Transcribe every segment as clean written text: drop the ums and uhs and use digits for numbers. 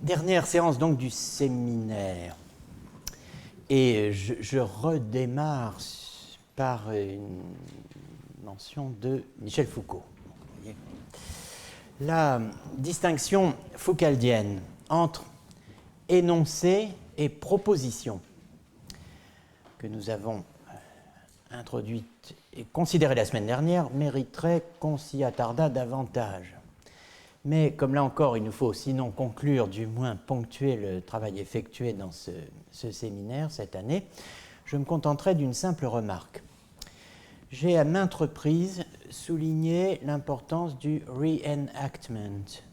Dernière séance donc du séminaire. Et je redémarre par une mention de Michel Foucault. La distinction foucaldienne entre énoncé et proposition que nous avons introduite et considérée la semaine dernière mériterait qu'on s'y attardât davantage. Mais comme là encore, il nous faut sinon conclure, du moins ponctuer le travail effectué dans ce séminaire cette année, je me contenterai d'une simple remarque. J'ai à maintes reprises souligné l'importance du reenactment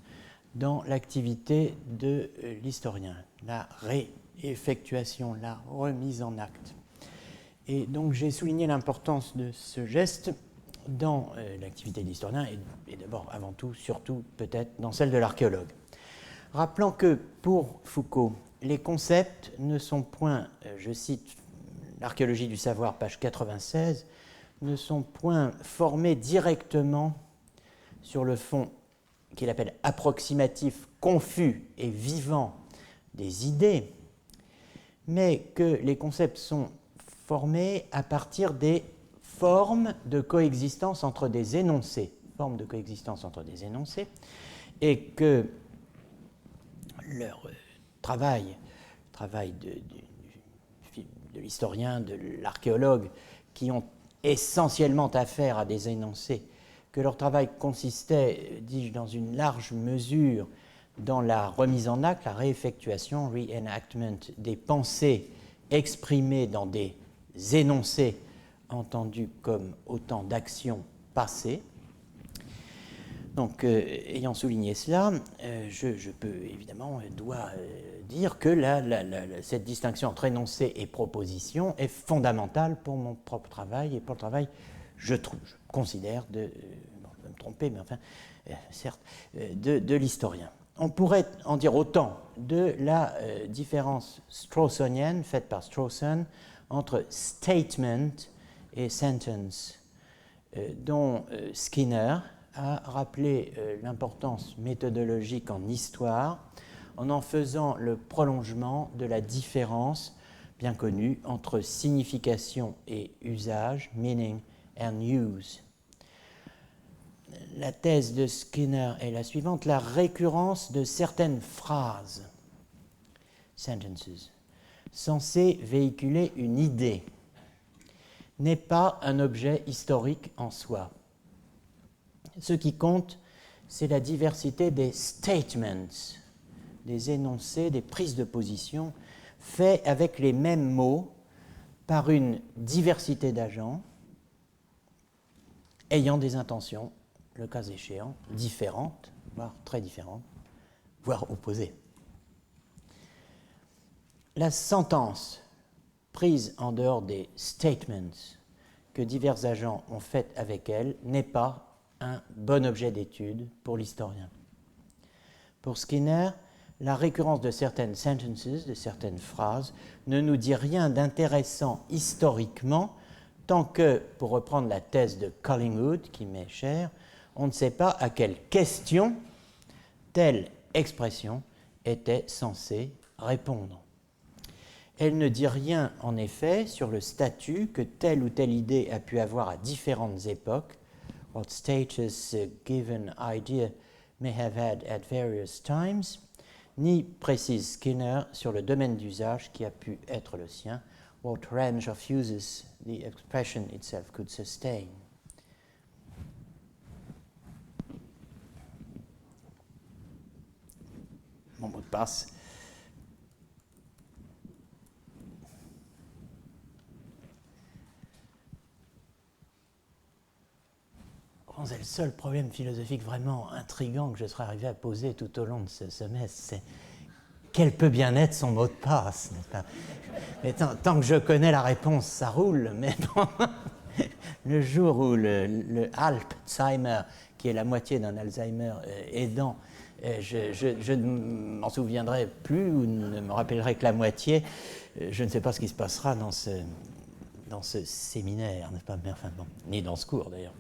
dans l'activité de l'historien, la réeffectuation, la remise en acte. Et donc j'ai souligné l'importance de ce geste dans l'activité de l'historien et d'abord, avant tout, surtout peut-être dans celle de l'archéologue. Rappelant que pour Foucault, les concepts ne sont point, je cite l'archéologie du savoir, page 96, ne sont point formés directement sur le fond qu'il appelle approximatif, confus et vivant des idées, mais que les concepts sont formés à partir des formes de coexistence entre des énoncés, et que leur travail de l'historien, de l'archéologue, qui ont essentiellement affaire à des énoncés, que leur travail consistait, dis-je, dans une large mesure dans la remise en acte, la réeffectuation, reenactment des pensées exprimées dans des énoncés entendus comme autant d'actions passées. Donc, ayant souligné cela, je peux évidemment, dois dire que cette distinction entre énoncé et proposition est fondamentale pour mon propre travail et pour le travail, je considère, je peux me tromper, mais enfin, certes, de l'historien. On pourrait en dire autant de la différence strawsonienne faite par Strawson entre statement et sentence, dont Skinner a rappelé l'importance méthodologique en histoire en faisant le prolongement de la différence bien connue entre signification et usage, meaning and use. La thèse de Skinner est la suivante: la récurrence de certaines phrases, sentences, censées véhiculer une idée, n'est pas un objet historique en soi. Ce qui compte, c'est la diversité des statements, des énoncés, des prises de position, faits avec les mêmes mots par une diversité d'agents ayant des intentions, le cas échéant, différentes, voire très différentes, voire opposées. La sentence prise en dehors des statements que divers agents ont fait avec elle n'est pas un bon objet d'étude pour l'historien. Pour Skinner, la récurrence de certaines sentences, de certaines phrases, ne nous dit rien d'intéressant historiquement tant que, pour reprendre la thèse de Collingwood, qui m'est chère, on ne sait pas à quelle question telle expression était censée répondre. Elle ne dit rien, en effet, sur le statut que telle ou telle idée a pu avoir à différentes époques, what status a given idea may have had at various times, ni précise Skinner sur le domaine d'usage qui a pu être le sien, what range of uses the expression itself could sustain. Mon mot de passe. C'est le seul problème philosophique vraiment intriguant que je serais arrivé à poser tout au long de ce semestre, c'est quel peut bien être son mot de passe, n'est-ce pas? Mais tant que je connais la réponse, ça roule, mais bon, le jour où le Alzheimer, qui est la moitié d'un Alzheimer aidant, je ne m'en souviendrai plus ou ne me rappellerai que la moitié, je ne sais pas ce qui se passera dans ce séminaire, n'est-ce pas? Mais enfin bon, ni dans ce cours d'ailleurs.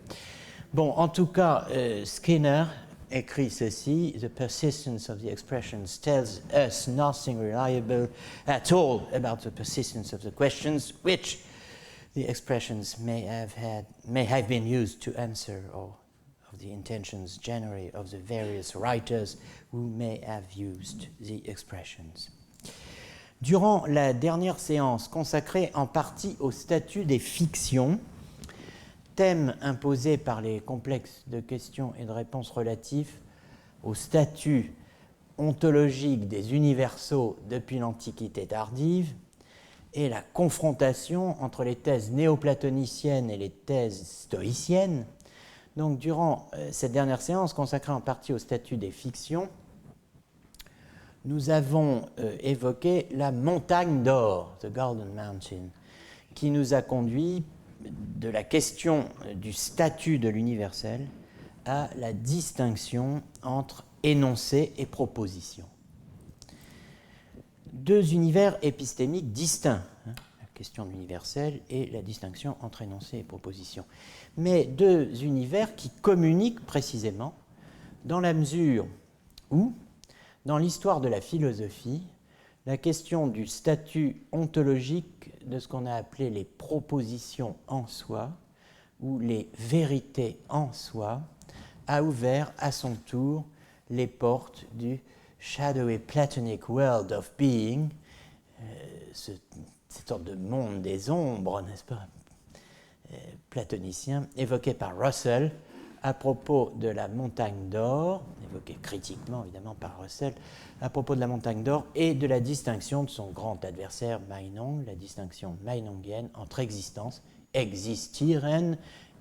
Bon, en tout cas, Skinner écrit ceci: The persistence of the expressions tells us nothing reliable at all about the persistence of the questions which the expressions may have been used to answer, or of the intentions generally of the various writers who may have used the expressions. Durant la dernière séance consacrée en partie au statut des fictions, thème imposé par les complexes de questions et de réponses relatifs au statut ontologique des universaux depuis l'Antiquité tardive et la confrontation entre les thèses néoplatoniciennes et les thèses stoïciennes. Donc, durant cette dernière séance consacrée en partie au statut des fictions, nous avons évoqué la montagne d'or, the Golden Mountain, qui nous a conduit de la question du statut de l'universel à la distinction entre énoncé et proposition. Deux univers épistémiques distincts, la question de l'universel et la distinction entre énoncé et proposition, mais deux univers qui communiquent précisément dans la mesure où, dans l'histoire de la philosophie, la question du statut ontologique de ce qu'on a appelé les propositions en soi ou les vérités en soi a ouvert à son tour les portes du shadowy platonic world of being, cette sorte de monde des ombres, n'est-ce pas, platonicien, évoqué par Russell à propos de la montagne d'or, évoqué critiquement évidemment par Russell, à propos de la montagne d'or et de la distinction de son grand adversaire Meinong, la distinction meinongienne entre existence, existieren,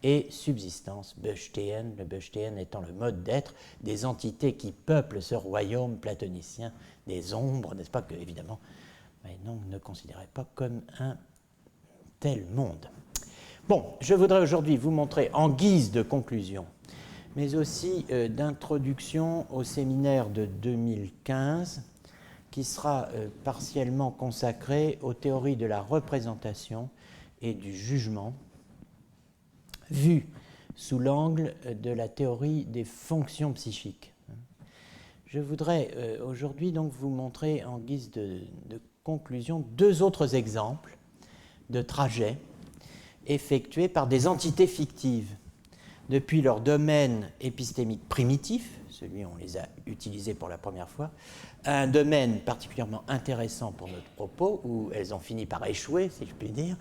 et subsistance, Bestehen, le Bestehen étant le mode d'être des entités qui peuplent ce royaume platonicien des ombres, n'est-ce pas, que évidemment Meinong ne considérait pas comme un tel monde. Bon, je voudrais aujourd'hui vous montrer en guise de conclusion, mais aussi d'introduction au séminaire de 2015, qui sera partiellement consacré aux théories de la représentation et du jugement, vu sous l'angle de la théorie des fonctions psychiques. Je voudrais aujourd'hui donc vous montrer en guise de conclusion deux autres exemples de trajets effectués par des entités fictives depuis leur domaine épistémique primitif, celui où on les a utilisés pour la première fois, à un domaine particulièrement intéressant pour notre propos, où elles ont fini par échouer, si je puis dire,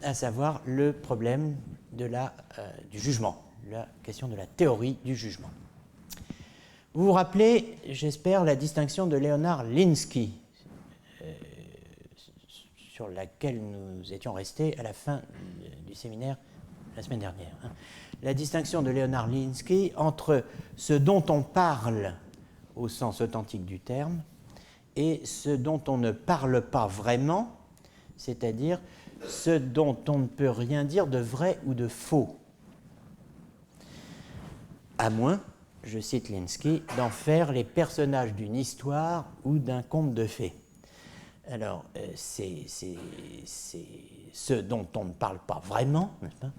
à savoir le problème du jugement, la question de la théorie du jugement. Vous vous rappelez, j'espère, la distinction de Leonard Linsky, sur laquelle nous étions restés à la fin du séminaire la semaine dernière. La distinction de Leonard Linsky entre ce dont on parle au sens authentique du terme et ce dont on ne parle pas vraiment, c'est-à-dire ce dont on ne peut rien dire de vrai ou de faux, à moins, je cite Linsky, d'en faire les personnages d'une histoire ou d'un conte de fées. Alors, c'est ce dont on ne parle pas vraiment, n'est-ce pas,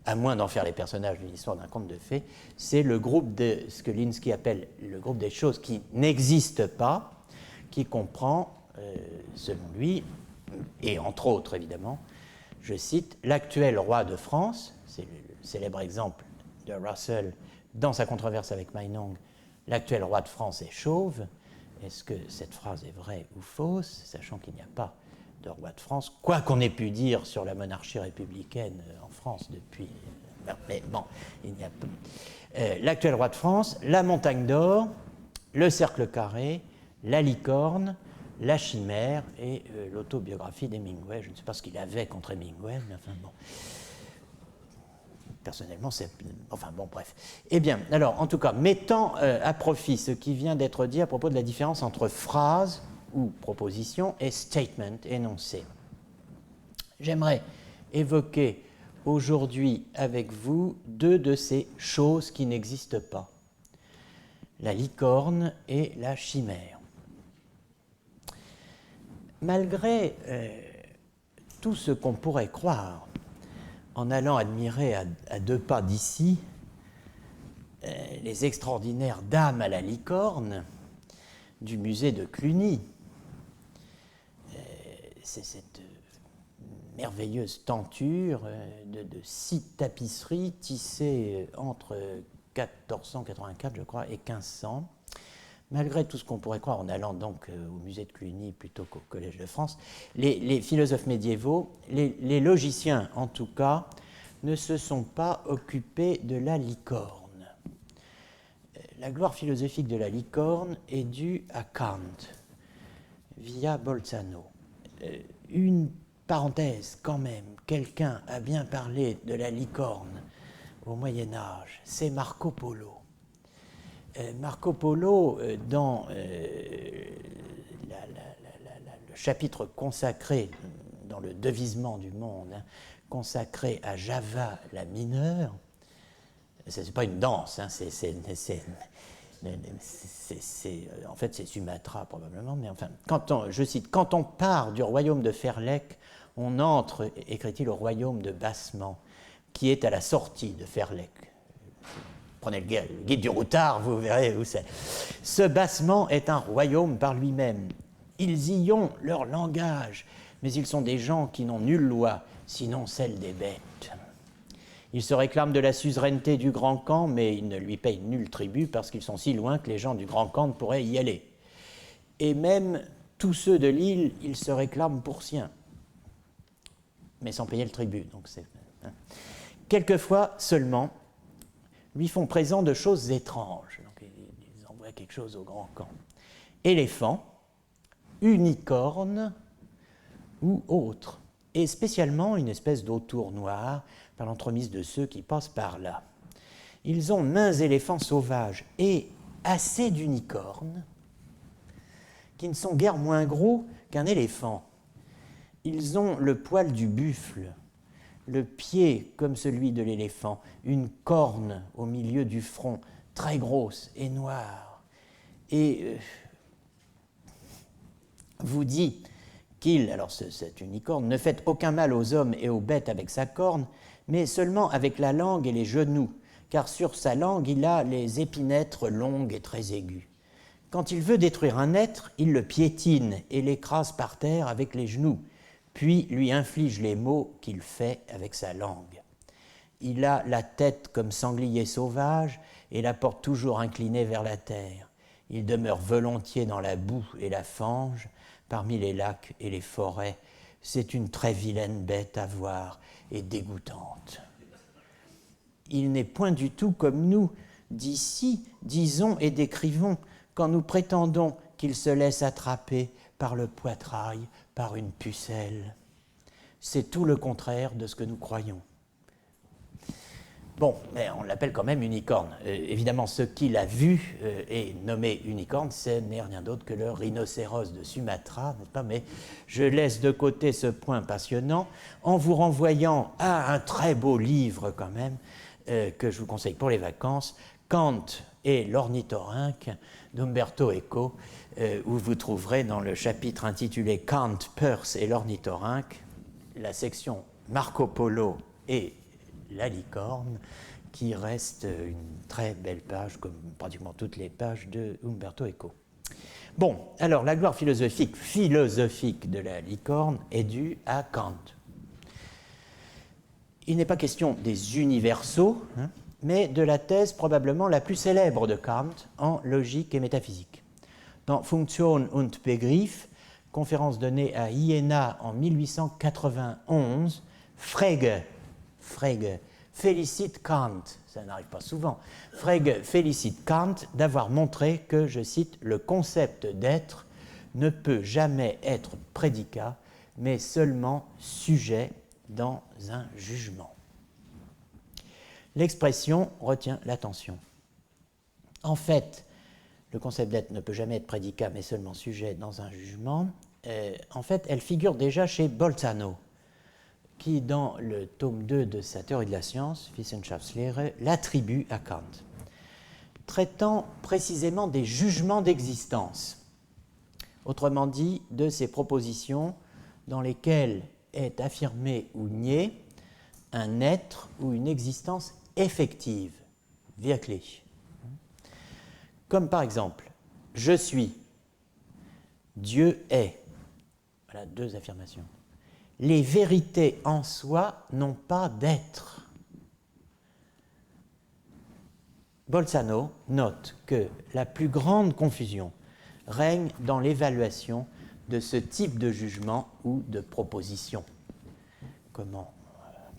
à moins d'en faire les personnages d'une histoire, d'un conte de fées, c'est le groupe de ce que Linsky appelle le groupe des choses qui n'existent pas, qui comprend, selon lui, et entre autres évidemment, je cite, l'actuel roi de France, c'est le célèbre exemple de Russell dans sa controverse avec Meinong, l'actuel roi de France est chauve. Est-ce que cette phrase est vraie ou fausse, sachant qu'il n'y a pas de roi de France, quoi qu'on ait pu dire sur la monarchie républicaine en France depuis... Mais bon, il n'y a pas... l'actuel roi de France, la montagne d'or, le cercle carré, la licorne, la chimère et l'autobiographie d'Hemingway. Je ne sais pas ce qu'il avait contre Hemingway, mais enfin bon... Personnellement, c'est... Enfin bon, bref. Eh bien, alors, en tout cas, mettant à profit ce qui vient d'être dit à propos de la différence entre phrase ou proposition et statement, énoncé. J'aimerais évoquer aujourd'hui avec vous deux de ces choses qui n'existent pas, la licorne et la chimère. Malgré tout ce qu'on pourrait croire, en allant admirer à deux pas d'ici les extraordinaires dames à la licorne du musée de Cluny. C'est cette merveilleuse tenture de 6 tapisseries tissées entre 1484, je crois, et 1500. Malgré tout ce qu'on pourrait croire en allant donc au musée de Cluny plutôt qu'au Collège de France, les philosophes médiévaux, les logiciens en tout cas, ne se sont pas occupés de la licorne. La gloire philosophique de la licorne est due à Kant, via Bolzano. Une parenthèse quand même, quelqu'un a bien parlé de la licorne au Moyen-Âge, c'est Marco Polo. Marco Polo, dans le chapitre consacré, dans le devisement du monde, consacré à Java la mineure, ce n'est pas une danse, en fait c'est Sumatra probablement, mais enfin, je cite, quand on part du royaume de Ferlec, on entre, écrit-il, au royaume de Bassement, qui est à la sortie de Ferlec. Prenez le guide du routard, vous verrez où c'est. Ce Bassement est un royaume par lui-même. Ils y ont leur langage, mais ils sont des gens qui n'ont nulle loi, sinon celle des bêtes. Ils se réclament de la suzeraineté du Grand Khan, mais ils ne lui payent nul tribut parce qu'ils sont si loin que les gens du Grand Khan pourraient y aller. Et même tous ceux de l'île, ils se réclament pour siens, mais sans payer le tribut. Donc quelquefois seulement, lui font présent de choses étranges. Donc, ils envoient quelque chose au Grand Khan. Éléphants, unicornes ou autres. Et spécialement une espèce d'autour noir par l'entremise de ceux qui passent par là. Ils ont mains éléphants sauvages et assez d'unicornes qui ne sont guère moins gros qu'un éléphant. Ils ont le poil du buffle, le pied comme celui de l'éléphant, une corne au milieu du front, très grosse et noire. Et vous dit qu'il, alors cette unicorne, ne fait aucun mal aux hommes et aux bêtes avec sa corne, mais seulement avec la langue et les genoux, car sur sa langue il a les épinêtres longues et très aiguës. Quand il veut détruire un être, il le piétine et l'écrase par terre avec les genoux, puis lui inflige les maux qu'il fait avec sa langue. Il a la tête comme sanglier sauvage et la porte toujours inclinée vers la terre. Il demeure volontiers dans la boue et la fange, parmi les lacs et les forêts. C'est une très vilaine bête à voir et dégoûtante. Il n'est point du tout comme nous, d'ici, disons et décrivons, quand nous prétendons qu'il se laisse attraper par le poitrail, par une pucelle. C'est tout le contraire de ce que nous croyons. Bon, mais on l'appelle quand même unicorne. Évidemment, ce qu'il a vu et nommé unicorne, ce n'est rien d'autre que le rhinocéros de Sumatra, n'est-ce pas? Mais je laisse de côté ce point passionnant en vous renvoyant à un très beau livre quand même que je vous conseille pour les vacances, Kant et l'ornithorynque d'Umberto Eco, où vous trouverez dans le chapitre intitulé Kant, Peirce et l'ornithorynque la section Marco Polo et la licorne, qui reste une très belle page, comme pratiquement toutes les pages de Umberto Eco. Bon, alors la gloire philosophique de la licorne est due à Kant. Il n'est pas question des universaux, mais de la thèse probablement la plus célèbre de Kant en logique et métaphysique. Dans Funktion und Begriff, conférence donnée à Iéna en 1891, Frege félicite Kant, ça n'arrive pas souvent, Frege félicite Kant d'avoir montré que, je cite, le concept d'être ne peut jamais être prédicat, mais seulement sujet dans un jugement. L'expression retient l'attention. En fait, le concept d'être ne peut jamais être prédicat, mais seulement sujet dans un jugement. En fait, elle figure déjà chez Bolzano, qui, dans le tome 2 de sa théorie de la science, Wissenschaftslehre, l'attribue à Kant, traitant précisément des jugements d'existence, autrement dit, de ces propositions dans lesquelles est affirmé ou nié un être ou une existence effective, wirklich. Comme par exemple, je suis, Dieu est. Voilà deux affirmations. Les vérités en soi n'ont pas d'être. Bolzano note que la plus grande confusion règne dans l'évaluation de ce type de jugement ou de proposition. Comment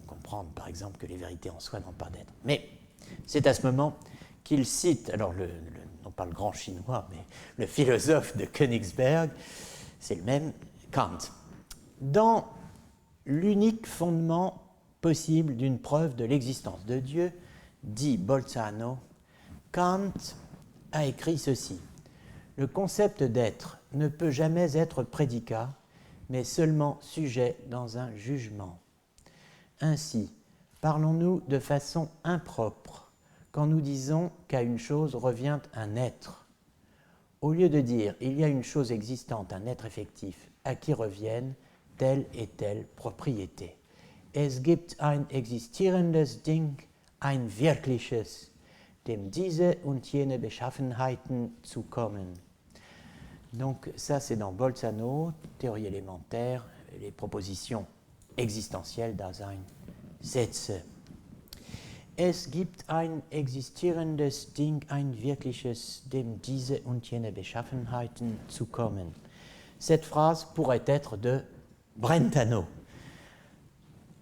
comprendre, par exemple, que les vérités en soi n'ont pas d'être. Mais c'est à ce moment qu'il cite, alors non pas le grand chinois, mais le philosophe de Königsberg, c'est le même, Kant. Dans l'unique fondement possible d'une preuve de l'existence de Dieu, dit Bolzano, Kant a écrit ceci. Le concept d'être ne peut jamais être prédicat, mais seulement sujet dans un jugement. Ainsi, parlons-nous de façon impropre quand nous disons qu'à une chose revient un être. Au lieu de dire « il y a une chose existante, un être effectif, à qui reviennent telle et telle propriété. Es gibt ein existierendes Ding, ein wirkliches, dem diese und jene Beschaffenheiten zukommen. » Donc ça c'est dans Bolzano, théorie élémentaire, les propositions existentielles Daseinsätze. Es gibt ein existierendes Ding, ein wirkliches, dem diese und jene Beschaffenheiten zukommen. Cette phrase pourrait être de Brentano.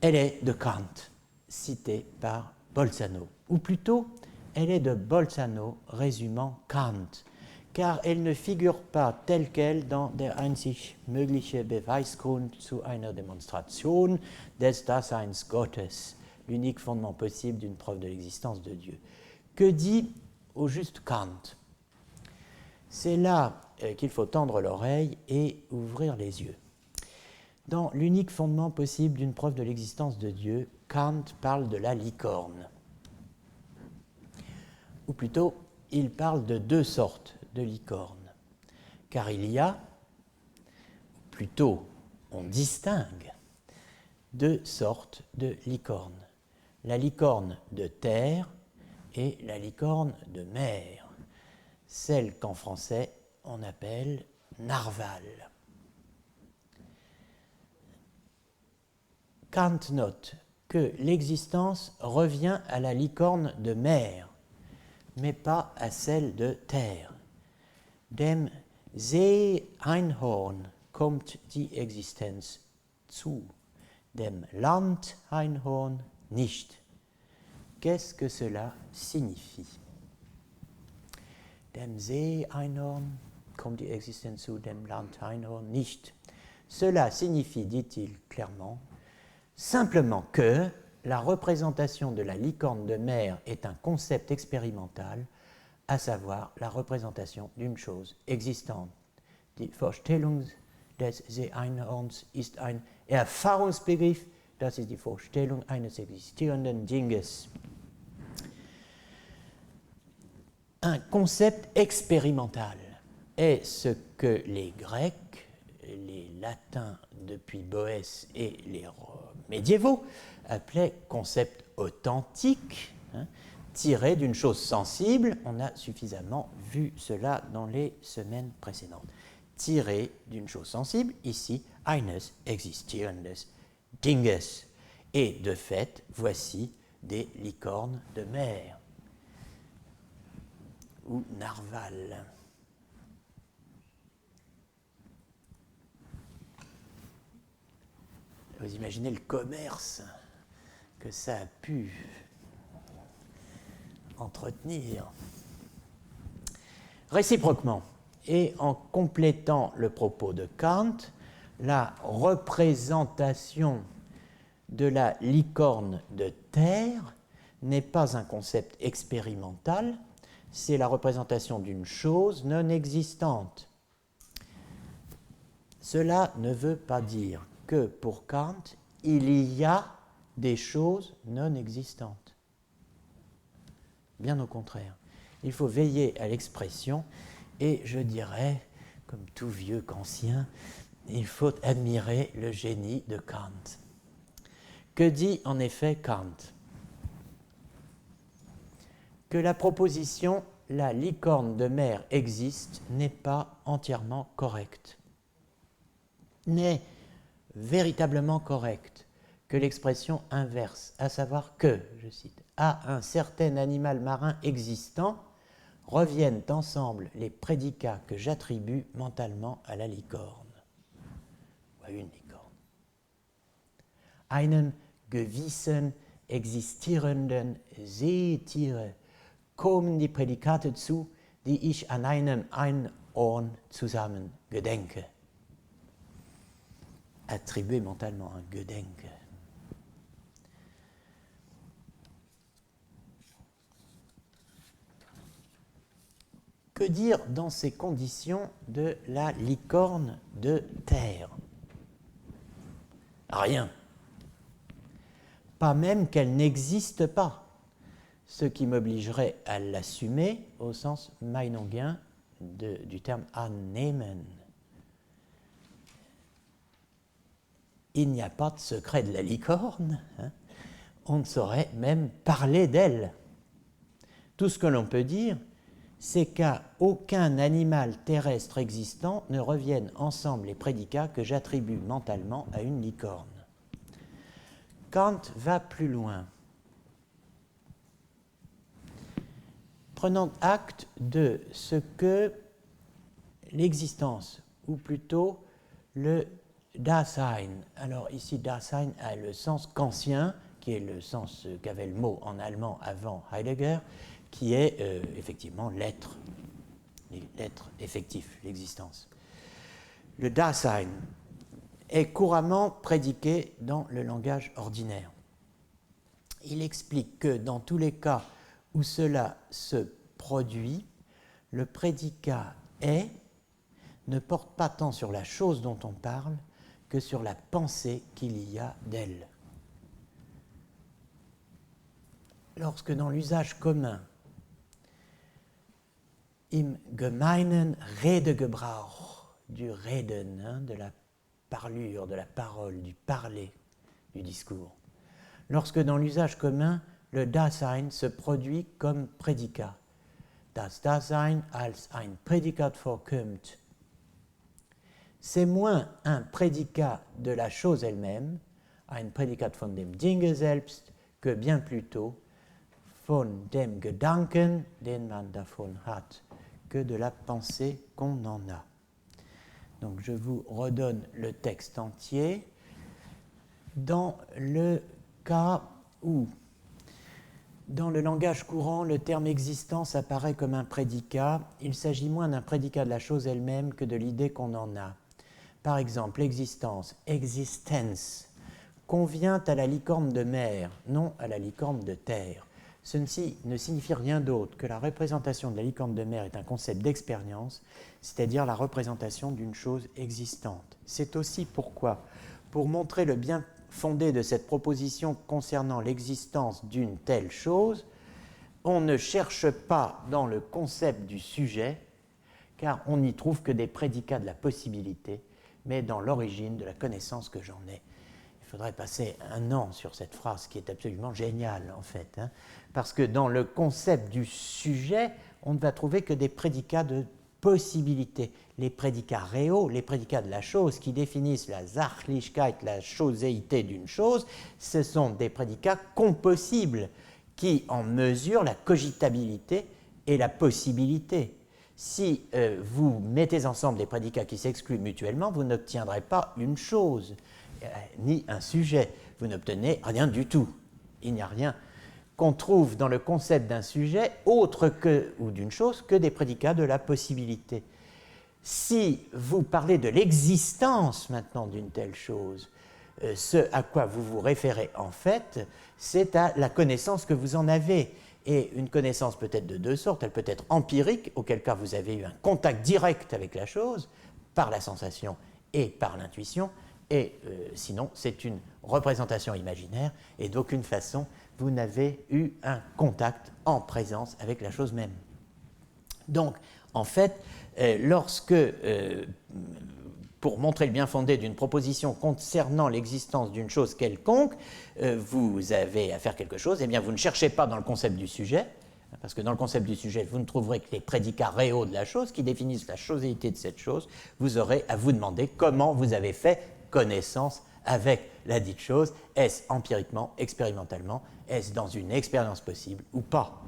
Elle est de Kant, citée par Bolzano. Ou plutôt, elle est de Bolzano résumant Kant, car elle ne figure pas telle quelle dans Der einzig mögliche Beweisgrund zu einer Demonstration des Daseins Gottes, l'unique fondement possible d'une preuve de l'existence de Dieu. Que dit au juste Kant? C'est là qu'il faut tendre l'oreille et ouvrir les yeux. Dans l'unique fondement possible d'une preuve de l'existence de Dieu, Kant parle de la licorne. Ou plutôt, il parle de deux sortes de licornes. Car il y a, plutôt, on distingue deux sortes de licornes. La licorne de terre et la licorne de mer, celle qu'en français on appelle narval. Kant note que l'existence revient à la licorne de mer, mais pas à celle de terre. Dem See-Einhorn kommt die Existenz zu, dem Land-Einhorn nicht. Qu'est-ce que cela signifie? Dem See-Einhorn kommt die Existenz zu, dem Land-Einhorn nicht. Cela signifie, dit-il clairement, simplement que la représentation de la licorne de mer est un concept expérimental, à savoir la représentation d'une chose existante. Die Vorstellung des See-Einhorns ist ein Erfahrungsbegriff, das ist die Vorstellung eines existierenden Dinges. Un concept expérimental est ce que les Grecs, les Latins depuis Boès et les médiévaux appelaient concept authentique, tiré d'une chose sensible. On a suffisamment vu cela dans les semaines précédentes. Tiré d'une chose sensible, ici, eines existierendes Dinges. Et de fait, voici des licornes de mer, ou narval. Vous imaginez le commerce que ça a pu entretenir. Réciproquement, et en complétant le propos de Kant, la représentation de la licorne de terre n'est pas un concept expérimental, c'est la représentation d'une chose non existante. Cela ne veut pas dire que pour Kant, il y a des choses non existantes. Bien au contraire. Il faut veiller à l'expression et je dirais, comme tout vieux kantien, il faut admirer le génie de Kant. Que dit en effet Kant? Que la proposition « la licorne de mer existe n'est pas entièrement correcte, n'est véritablement correcte que l'expression inverse, à savoir que, je cite, à un certain animal marin existant reviennent ensemble les prédicats que j'attribue mentalement à la licorne, ou à une licorne. Einem gewissen existierenden Seetiere kommen die Prädikate zu, die ich an einem Einhorn zusammen gedenke. Attribuer mentalement un gedenke. Que dire dans ces conditions de la licorne de terre? Rien. Pas même qu'elle n'existe pas, ce qui m'obligerait à l'assumer au sens meinongien du terme annehmen. Il n'y a pas de secret de la licorne, hein. On ne saurait même parler d'elle. Tout ce que l'on peut dire, c'est qu'à aucun animal terrestre existant ne reviennent ensemble les prédicats que j'attribue mentalement à une licorne. Kant va plus loin. Prenant acte de ce que l'existence, ou plutôt le Dasein, alors ici Dasein a le sens kantien, qui est le sens qu'avait le mot en allemand avant Heidegger, qui est effectivement l'être effectif, l'existence. Le Dasein est couramment prédiqué dans le langage ordinaire. Il explique que dans tous les cas où cela se produit, le prédicat « est » ne porte pas tant sur la chose dont on parle que sur la pensée qu'il y a d'elle. Lorsque dans l'usage commun, im gemeinen Redegebrauch, du Reden, de la parlure, de la parole, du parler, du discours, lorsque dans l'usage commun, le Dasein se produit comme prédicat, das Dasein als ein Prädikat vorkommt, c'est moins un prédicat de la chose elle-même, ein Prädikat von dem Dinge selbst, que bien plutôt von dem Gedanken, den man davon hat, que de la pensée qu'on en a. Donc je vous redonne le texte entier. Dans le cas où, dans le langage courant, le terme existence apparaît comme un prédicat, il s'agit moins d'un prédicat de la chose elle-même que de l'idée qu'on en a. Par exemple, l'existence, existence, convient à la licorne de mer, non à la licorne de terre. Ceci ne signifie rien d'autre que la représentation de la licorne de mer est un concept d'expérience, c'est-à-dire la représentation d'une chose existante. C'est aussi pourquoi, pour montrer le bien fondé de cette proposition concernant l'existence d'une telle chose, on ne cherche pas dans le concept du sujet, car on n'y trouve que des prédicats de la possibilité, mais dans l'origine de la connaissance que j'en ai. Il faudrait passer un an sur cette phrase qui est absolument géniale en fait, hein, parce que dans le concept du sujet, on ne va trouver que des prédicats de possibilité. Les prédicats réaux, les prédicats de la chose qui définissent la Sachlichkeit, la choséité d'une chose, ce sont des prédicats compossibles qui en mesurent la cogitabilité et la possibilité. Si vous mettez ensemble des prédicats qui s'excluent mutuellement, vous n'obtiendrez pas une chose, ni un sujet. Vous n'obtenez rien du tout. Il n'y a rien qu'on trouve dans le concept d'un sujet autre que, ou d'une chose, que des prédicats de la possibilité. Si vous parlez de l'existence maintenant d'une telle chose, ce à quoi vous vous référez en fait, c'est à la connaissance que vous en avez. Et une connaissance peut être de deux sortes, elle peut être empirique, auquel cas vous avez eu un contact direct avec la chose, par la sensation et par l'intuition, et sinon c'est une représentation imaginaire, et d'aucune façon vous n'avez eu un contact en présence avec la chose même. Donc, en fait, pour montrer le bien fondé d'une proposition concernant l'existence d'une chose quelconque, vous avez à faire quelque chose, eh bien vous ne cherchez pas dans le concept du sujet, Parce que dans le concept du sujet, vous ne trouverez que les prédicats réaux de la chose qui définissent la causalité de cette chose. Vous aurez à vous demander comment vous avez fait connaissance avec la dite chose. Est-ce empiriquement, expérimentalement? Est-ce dans une expérience possible ou pas?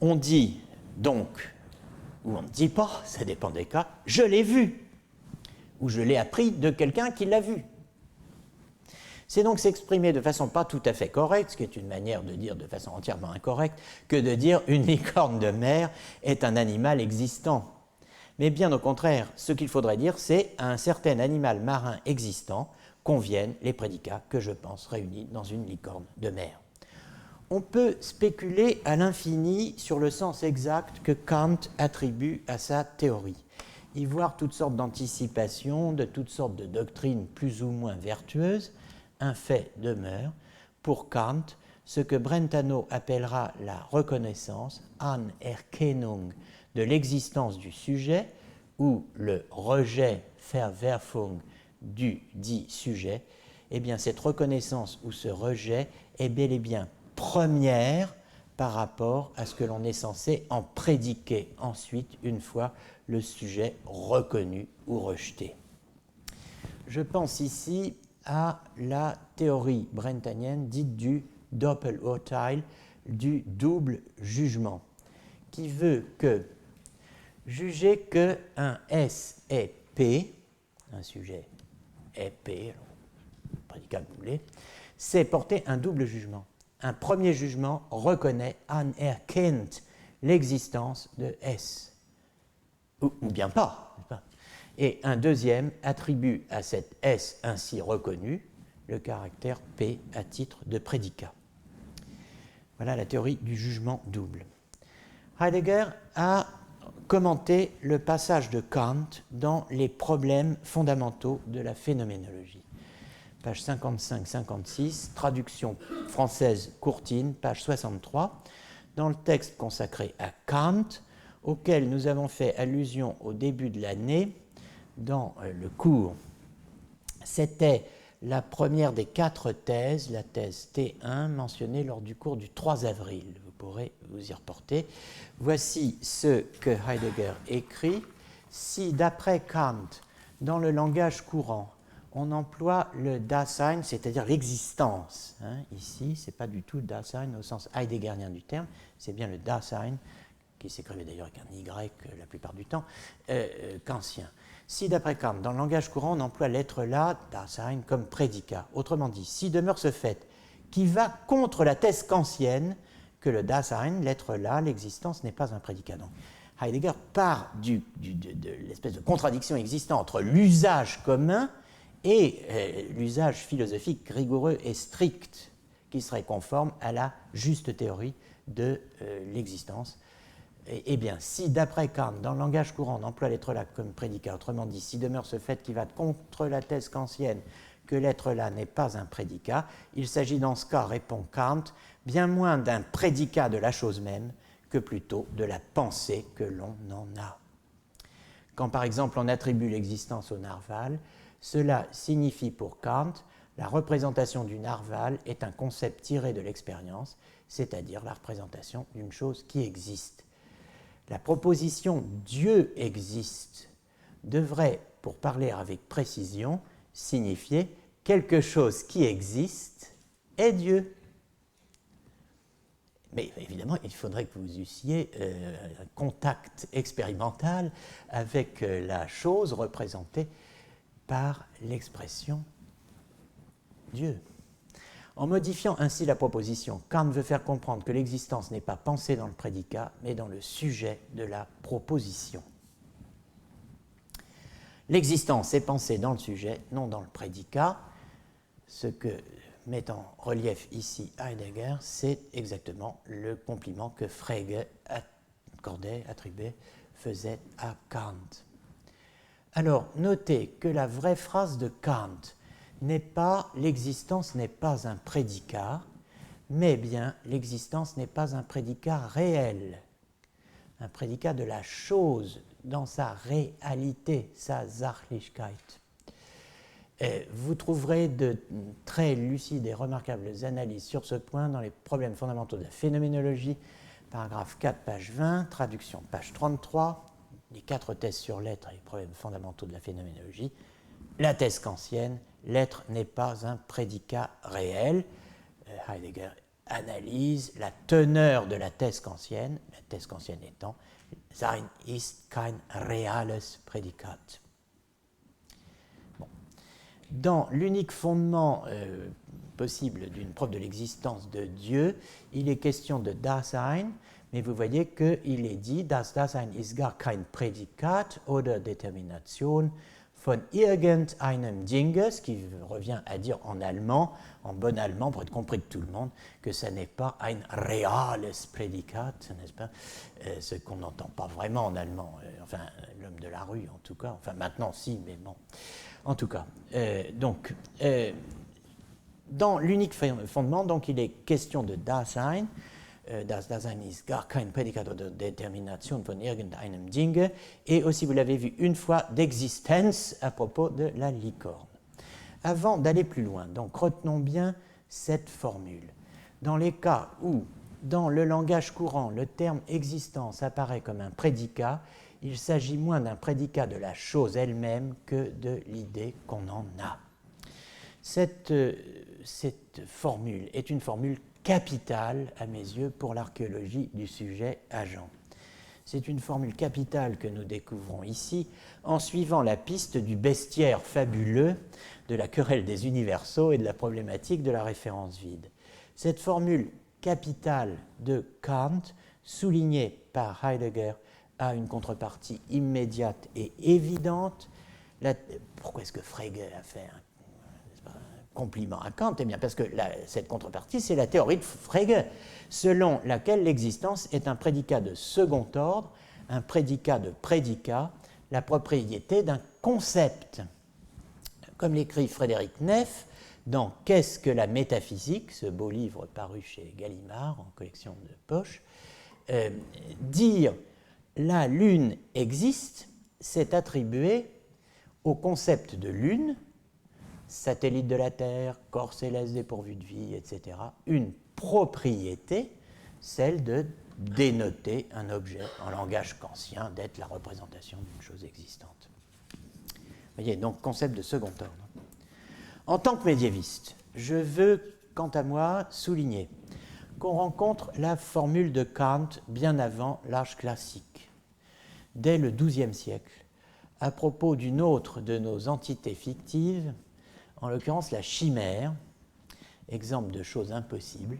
On dit donc, ou on ne dit pas, ça dépend des cas, je l'ai vu, ou je l'ai appris de quelqu'un qui l'a vu. C'est donc s'exprimer de façon pas tout à fait correcte, ce qui est une manière de dire de façon entièrement incorrecte, que de dire une licorne de mer est un animal existant. Mais bien au contraire, ce qu'il faudrait dire, c'est à un certain animal marin existant conviennent les prédicats que je pense réunis dans une licorne de mer. On peut spéculer à l'infini sur le sens exact que Kant attribue à sa théorie, y voir toutes sortes d'anticipations, de toutes sortes de doctrines plus ou moins vertueuses. Un fait demeure, pour Kant, ce que Brentano appellera la reconnaissance, Anerkennung, de l'existence du sujet, ou le rejet, Verwerfung, du dit sujet, eh bien cette reconnaissance ou ce rejet est bel et bien première par rapport à ce que l'on est censé en prédiquer ensuite, une fois le sujet reconnu ou rejeté. Je pense ici à la théorie brentanienne dite du Doppelurteil, du double jugement, qui veut que juger qu'un S est P, un sujet est P, prédicat que vous voulez, c'est porter un double jugement. Un premier jugement reconnaît, anerkennt, l'existence de S, ou bien pas. Et un deuxième attribue à cet S ainsi reconnu le caractère P à titre de prédicat. Voilà la théorie du jugement double. Heidegger a commenté le passage de Kant dans les problèmes fondamentaux de la phénoménologie. Page 55-56, traduction française Courtine, page 63, dans le texte consacré à Kant, auquel nous avons fait allusion au début de l'année dans le cours. C'était la première des 4 thèses, la thèse T1, mentionnée lors du cours du 3 avril. Vous pourrez vous y reporter. Voici ce que Heidegger écrit. Si, d'après Kant, dans le langage courant, on emploie le Dasein, c'est-à-dire l'existence, ici, ce n'est pas du tout le Dasein au sens heideggerien du terme, c'est bien le Dasein, qui s'écrivait d'ailleurs avec un Y la plupart du temps, kantien. Si, d'après Kant, dans le langage courant, on emploie l'être-là, Dasein, comme prédicat, autrement dit, si demeure ce fait qui va contre la thèse kantienne que le Dasein, l'être-là, l'existence n'est pas un prédicat. Donc, Heidegger part de l'espèce de contradiction existante entre l'usage commun et l'usage philosophique rigoureux et strict qui serait conforme à la juste théorie de l'existence. Eh bien, si d'après Kant, dans le langage courant, on emploie l'être là comme prédicat, autrement dit, si demeure ce fait qui va contre la thèse kantienne que l'être là n'est pas un prédicat, il s'agit dans ce cas, répond Kant, bien moins d'un prédicat de la chose même que plutôt de la pensée que l'on en a. Quand par exemple on attribue l'existence au narval, cela signifie pour Kant la représentation du narval est un concept tiré de l'expérience, c'est-à-dire la représentation d'une chose qui existe. La proposition Dieu existe devrait, pour parler avec précision, signifier quelque chose qui existe est Dieu. Mais évidemment, il faudrait que vous eussiez un contact expérimental avec la chose représentée par l'expression Dieu. En modifiant ainsi la proposition, Kant veut faire comprendre que l'existence n'est pas pensée dans le prédicat, mais dans le sujet de la proposition. L'existence est pensée dans le sujet, non dans le prédicat. Ce que met en relief ici Heidegger, c'est exactement le compliment que Frege attribuait, faisait à Kant. Alors, notez que la vraie phrase de Kant n'est pas « l'existence n'est pas un prédicat », mais bien « l'existence n'est pas un prédicat réel », un prédicat de la chose dans sa réalité, sa Sachlichkeit. Vous trouverez de très lucides et remarquables analyses sur ce point dans les problèmes fondamentaux de la phénoménologie, paragraphe 4, page 20, traduction, page 33, les 4 thèses sur l'être et les problèmes fondamentaux de la phénoménologie. La thèse kantienne, l'être n'est pas un prédicat réel. Heidegger analyse la teneur de la thèse kantienne étant Sein ist kein reales Prädikat. Bon. Dans l'unique fondement possible d'une preuve de l'existence de Dieu, il est question de Dasein, mais vous voyez qu'il est dit Das Dasein ist gar kein Prädikat oder Determination von irgendeinem Dinge, ce qui revient à dire en allemand, en bon allemand, pour être compris de tout le monde, que ça n'est pas ein reales Prädikat, n'est-ce pas, ce qu'on n'entend pas vraiment en allemand, enfin l'homme de la rue en tout cas, enfin maintenant si, mais bon, en tout cas. Dans l'unique fondement, donc, il est question de Dasein. Das Dasein ist gar kein Prädikat oder Determination von irgendeinem Dinge. Et aussi, vous l'avez vu une fois, d'existence à propos de la licorne. Avant d'aller plus loin, donc retenons bien cette formule. Dans les cas où, dans le langage courant, le terme existence apparaît comme un prédicat, il s'agit moins d'un prédicat de la chose elle-même que de l'idée qu'on en a. Cette formule est une formule capitale, à mes yeux, pour l'archéologie du sujet agent. C'est une formule capitale que nous découvrons ici en suivant la piste du bestiaire fabuleux de la querelle des universaux et de la problématique de la référence vide. Cette formule capitale de Kant, soulignée par Heidegger, a une contrepartie immédiate et évidente. Pourquoi est-ce que Frege a fait un compliment à Kant? Eh bien, parce que cette contrepartie, c'est la théorie de Frege, selon laquelle l'existence est un prédicat de second ordre, un prédicat de prédicat, la propriété d'un concept. Comme l'écrit Frédéric Neff dans Qu'est-ce que la métaphysique, ce beau livre paru chez Gallimard en collection de poche, dire la Lune existe, c'est attribuer au concept de Lune, satellite de la Terre, corps céleste dépourvu de vie, etc., une propriété, celle de dénoter un objet en langage kantien, d'être la représentation d'une chose existante. Vous voyez, donc concept de second ordre. En tant que médiéviste, je veux, quant à moi, souligner qu'on rencontre la formule de Kant bien avant l'âge classique, dès le XIIe siècle, à propos d'une autre de nos entités fictives, en l'occurrence la chimère, exemple de chose impossible,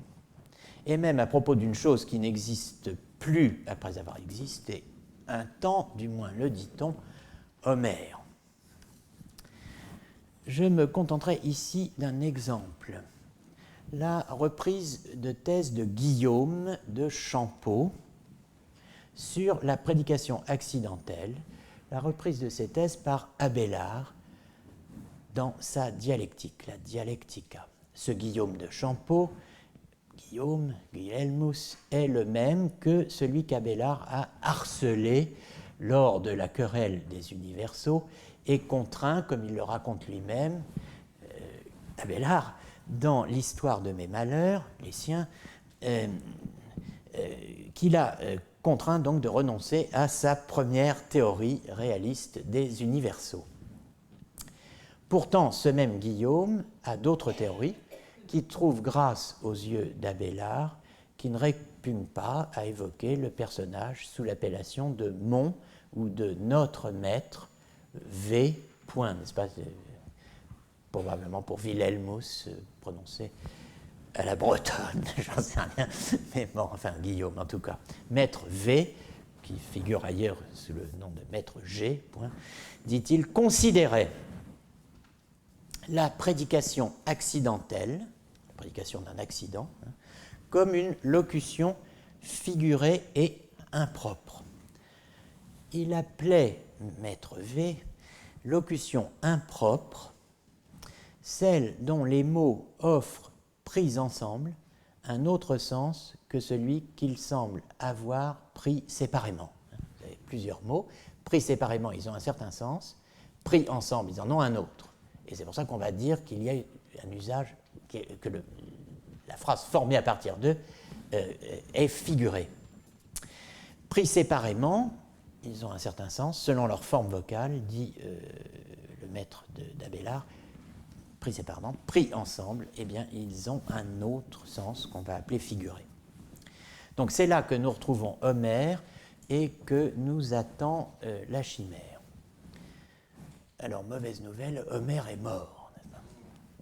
et même à propos d'une chose qui n'existe plus après avoir existé un temps, du moins le dit-on, Homère. Je me contenterai ici d'un exemple, la reprise de thèse de Guillaume de Champeau sur la prédication accidentelle, la reprise de ces thèses par Abélard dans sa dialectique, la Dialectica. Ce Guillaume de Champeau, Guilhelmus, est le même que celui qu'Abélard a harcelé lors de la querelle des universaux et contraint, comme il le raconte lui-même, Abélard, dans l'histoire de mes malheurs, les siens, qu'il a contraint donc de renoncer à sa première théorie réaliste des universaux. Pourtant, ce même Guillaume a d'autres théories qui trouvent grâce aux yeux d'Abélard, qui ne répugnent pas à évoquer le personnage sous l'appellation de mon ou de notre maître, V. Point, n'est-ce pas, probablement pour Wilhelmus, prononcé à la bretonne, j'en sais rien, mais bon, enfin Guillaume en tout cas. Maître V, qui figure ailleurs sous le nom de maître G, point, dit-il, considérait la prédication accidentelle, la prédication d'un accident, comme une locution figurée et impropre. Il appelait, maître V, locution impropre, celle dont les mots offrent, pris ensemble, un autre sens que celui qu'ils semblent avoir pris séparément. Vous avez plusieurs mots, pris séparément, ils ont un certain sens, pris ensemble, ils en ont un autre. Et c'est pour ça qu'on va dire qu'il y a un usage, que la phrase formée à partir d'eux est figurée. Pris séparément, ils ont un certain sens, selon leur forme vocale, dit le maître d'Abélard. Pris séparément, pris ensemble, eh bien, ils ont un autre sens qu'on va appeler figuré. Donc c'est là que nous retrouvons Homère et que nous attend la chimère. Alors, mauvaise nouvelle, Homère est mort.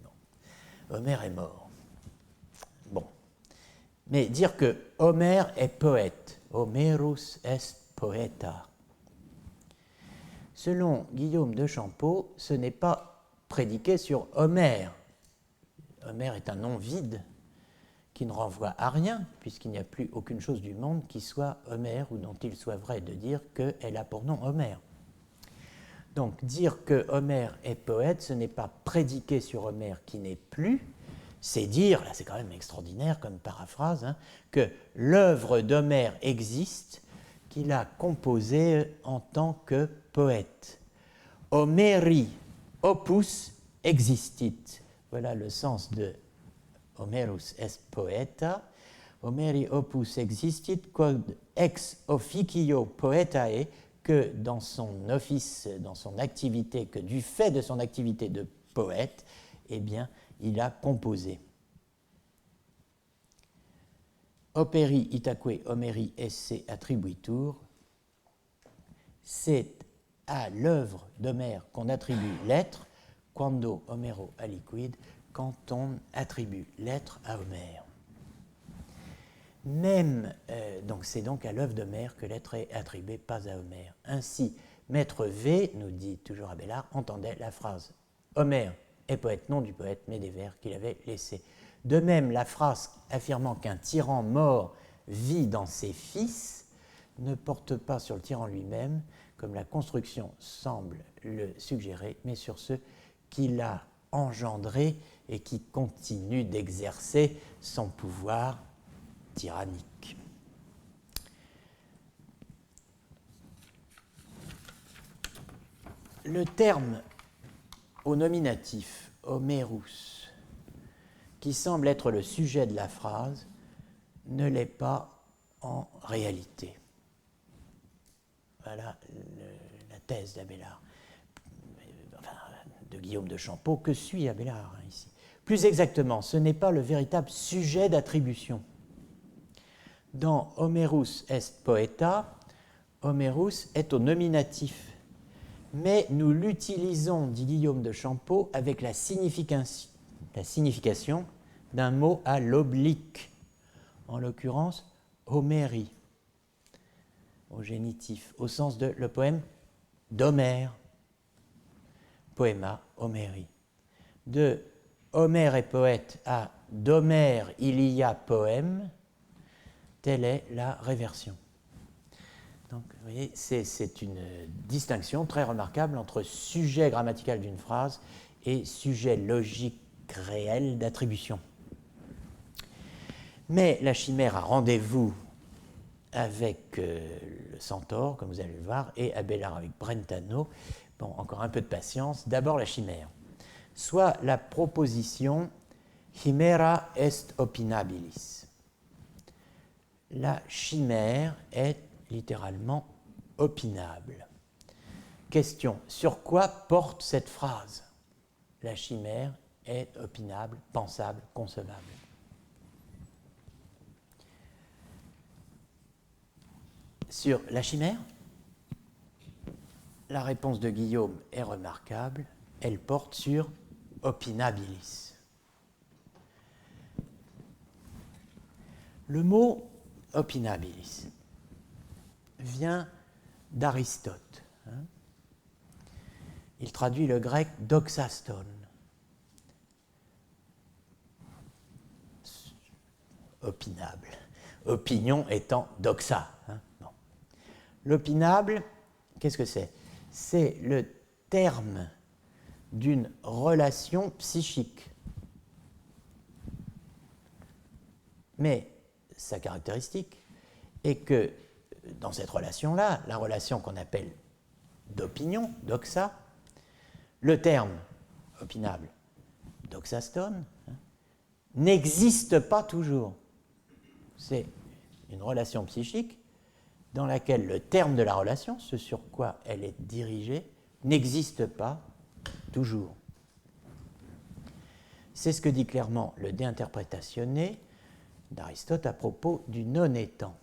Non. Homère est mort. Bon. Mais dire que Homère est poète, Homerus est poeta, selon Guillaume de Champeau, ce n'est pas prédiqué sur Homère. Homère est un nom vide qui ne renvoie à rien, puisqu'il n'y a plus aucune chose du monde qui soit Homère ou dont il soit vrai de dire qu'elle a pour nom Homère. Donc dire que Homère est poète, ce n'est pas prédiquer sur Homère qui n'est plus, c'est dire, là c'est quand même extraordinaire comme paraphrase, hein, que l'œuvre d'Homère existe, qu'il a composée en tant que poète. Homeri opus existit. Voilà le sens de Homerus est poeta. Homeri opus existit quod ex officio poetae, que dans son office, dans son activité, que du fait de son activité de poète, eh bien, il a composé. Operi itaque Homeri esse attribuitur, c'est à l'œuvre d'Homère qu'on attribue l'être, quando Homero aliquid, quand on attribue l'être à Homère. Même, donc c'est donc à l'œuvre d'Homère que l'être est attribué, pas à Homère. Ainsi, Maître V, nous dit toujours Abélard, entendait la phrase « Homère est poète, non du poète, mais des vers qu'il avait laissés ». De même, la phrase affirmant qu'un tyran mort vit dans ses fils ne porte pas sur le tyran lui-même, comme la construction semble le suggérer, mais sur ceux qu'il a engendrés et qui continuent d'exercer son pouvoir tyrannique. Le terme au nominatif Homerus, qui semble être le sujet de la phrase, ne l'est pas en réalité. Voilà la thèse d'Abélard, enfin, de Guillaume de Champeau, que suit Abélard ici. Plus exactement, ce n'est pas le véritable sujet d'attribution. Dans Homerus est poeta, Homerus est au nominatif. Mais nous l'utilisons, dit Guillaume de Champeau, avec la signification d'un mot à l'oblique, en l'occurrence Homérie, au génitif, au sens de le poème d'Homère, poema Homérie. De Homère est poète à d'Homère il y a poème, telle est la réversion. Donc, vous voyez, c'est une distinction très remarquable entre sujet grammatical d'une phrase et sujet logique réel d'attribution. Mais la chimère a rendez-vous avec le centaure, comme vous allez le voir, et Abélard avec Brentano. Bon, encore un peu de patience. D'abord la chimère. Soit la proposition chimera est opinabilis. La chimère est littéralement opinable. Question, sur quoi porte cette phrase? La chimère est opinable, pensable, concevable. Sur la chimère, la réponse de Guillaume est remarquable, elle porte sur opinabilis. Le mot opinabilis vient d'Aristote. Il traduit le grec doxaston. Opinable. Opinion étant doxa. Bon. L'opinable, qu'est-ce que c'est? C'est le terme d'une relation psychique. Mais sa caractéristique est que dans cette relation-là, la relation qu'on appelle d'opinion, doxa, le terme opinable, doxaston, n'existe pas toujours. C'est une relation psychique dans laquelle le terme de la relation, ce sur quoi elle est dirigée, n'existe pas toujours. C'est ce que dit clairement le De Interpretatione d'Aristote à propos du non-étant.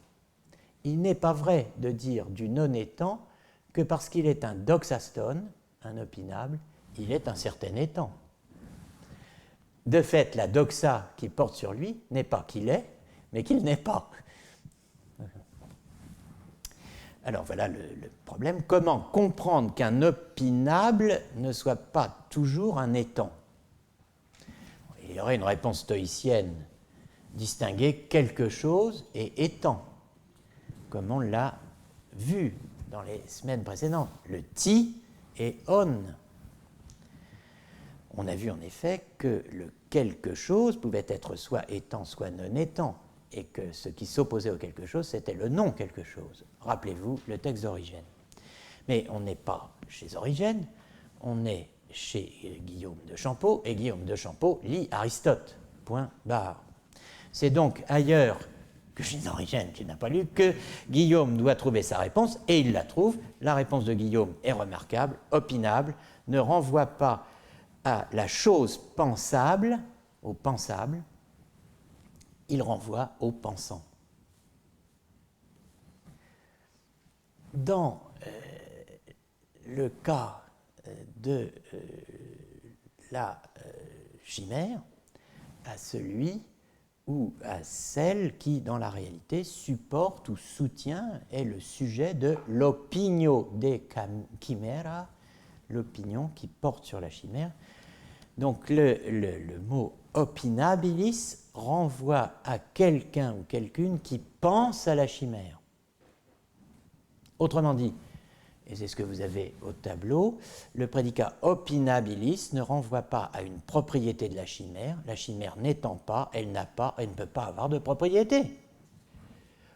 Il n'est pas vrai de dire du non-étant que parce qu'il est un doxaston, un opinable, il est un certain étant. De fait, la doxa qui porte sur lui n'est pas qu'il est, mais qu'il n'est pas. Alors voilà le problème. Comment comprendre qu'un opinable ne soit pas toujours un étant? Il y aurait une réponse stoïcienne: distinguer quelque chose et étant, comme on l'a vu dans les semaines précédentes. Le ti et on. On a vu en effet que le quelque chose pouvait être soit étant, soit non étant, et que ce qui s'opposait au quelque chose, c'était le non quelque chose. Rappelez-vous le texte d'Origène. Mais on n'est pas chez Origène, on est chez Guillaume de Champeau, et Guillaume de Champeau lit Aristote. Point barre. C'est donc ailleurs que chez Origène, qui n'a pas lu, que Guillaume doit trouver sa réponse, et il la trouve. La réponse de Guillaume est remarquable, opinable, ne renvoie pas à la chose pensable, au pensable, il renvoie au pensant. Dans le cas de la chimère, à celui ou à celle qui, dans la réalité, supporte ou soutient, est le sujet de l'opinio de chimera, l'opinion qui porte sur la chimère. Donc le mot opinabilis renvoie à quelqu'un ou quelqu'une qui pense à la chimère. Autrement dit, et c'est ce que vous avez au tableau, le prédicat opinabilis ne renvoie pas à une propriété de la chimère n'étant pas, elle n'a pas, elle ne peut pas avoir de propriété.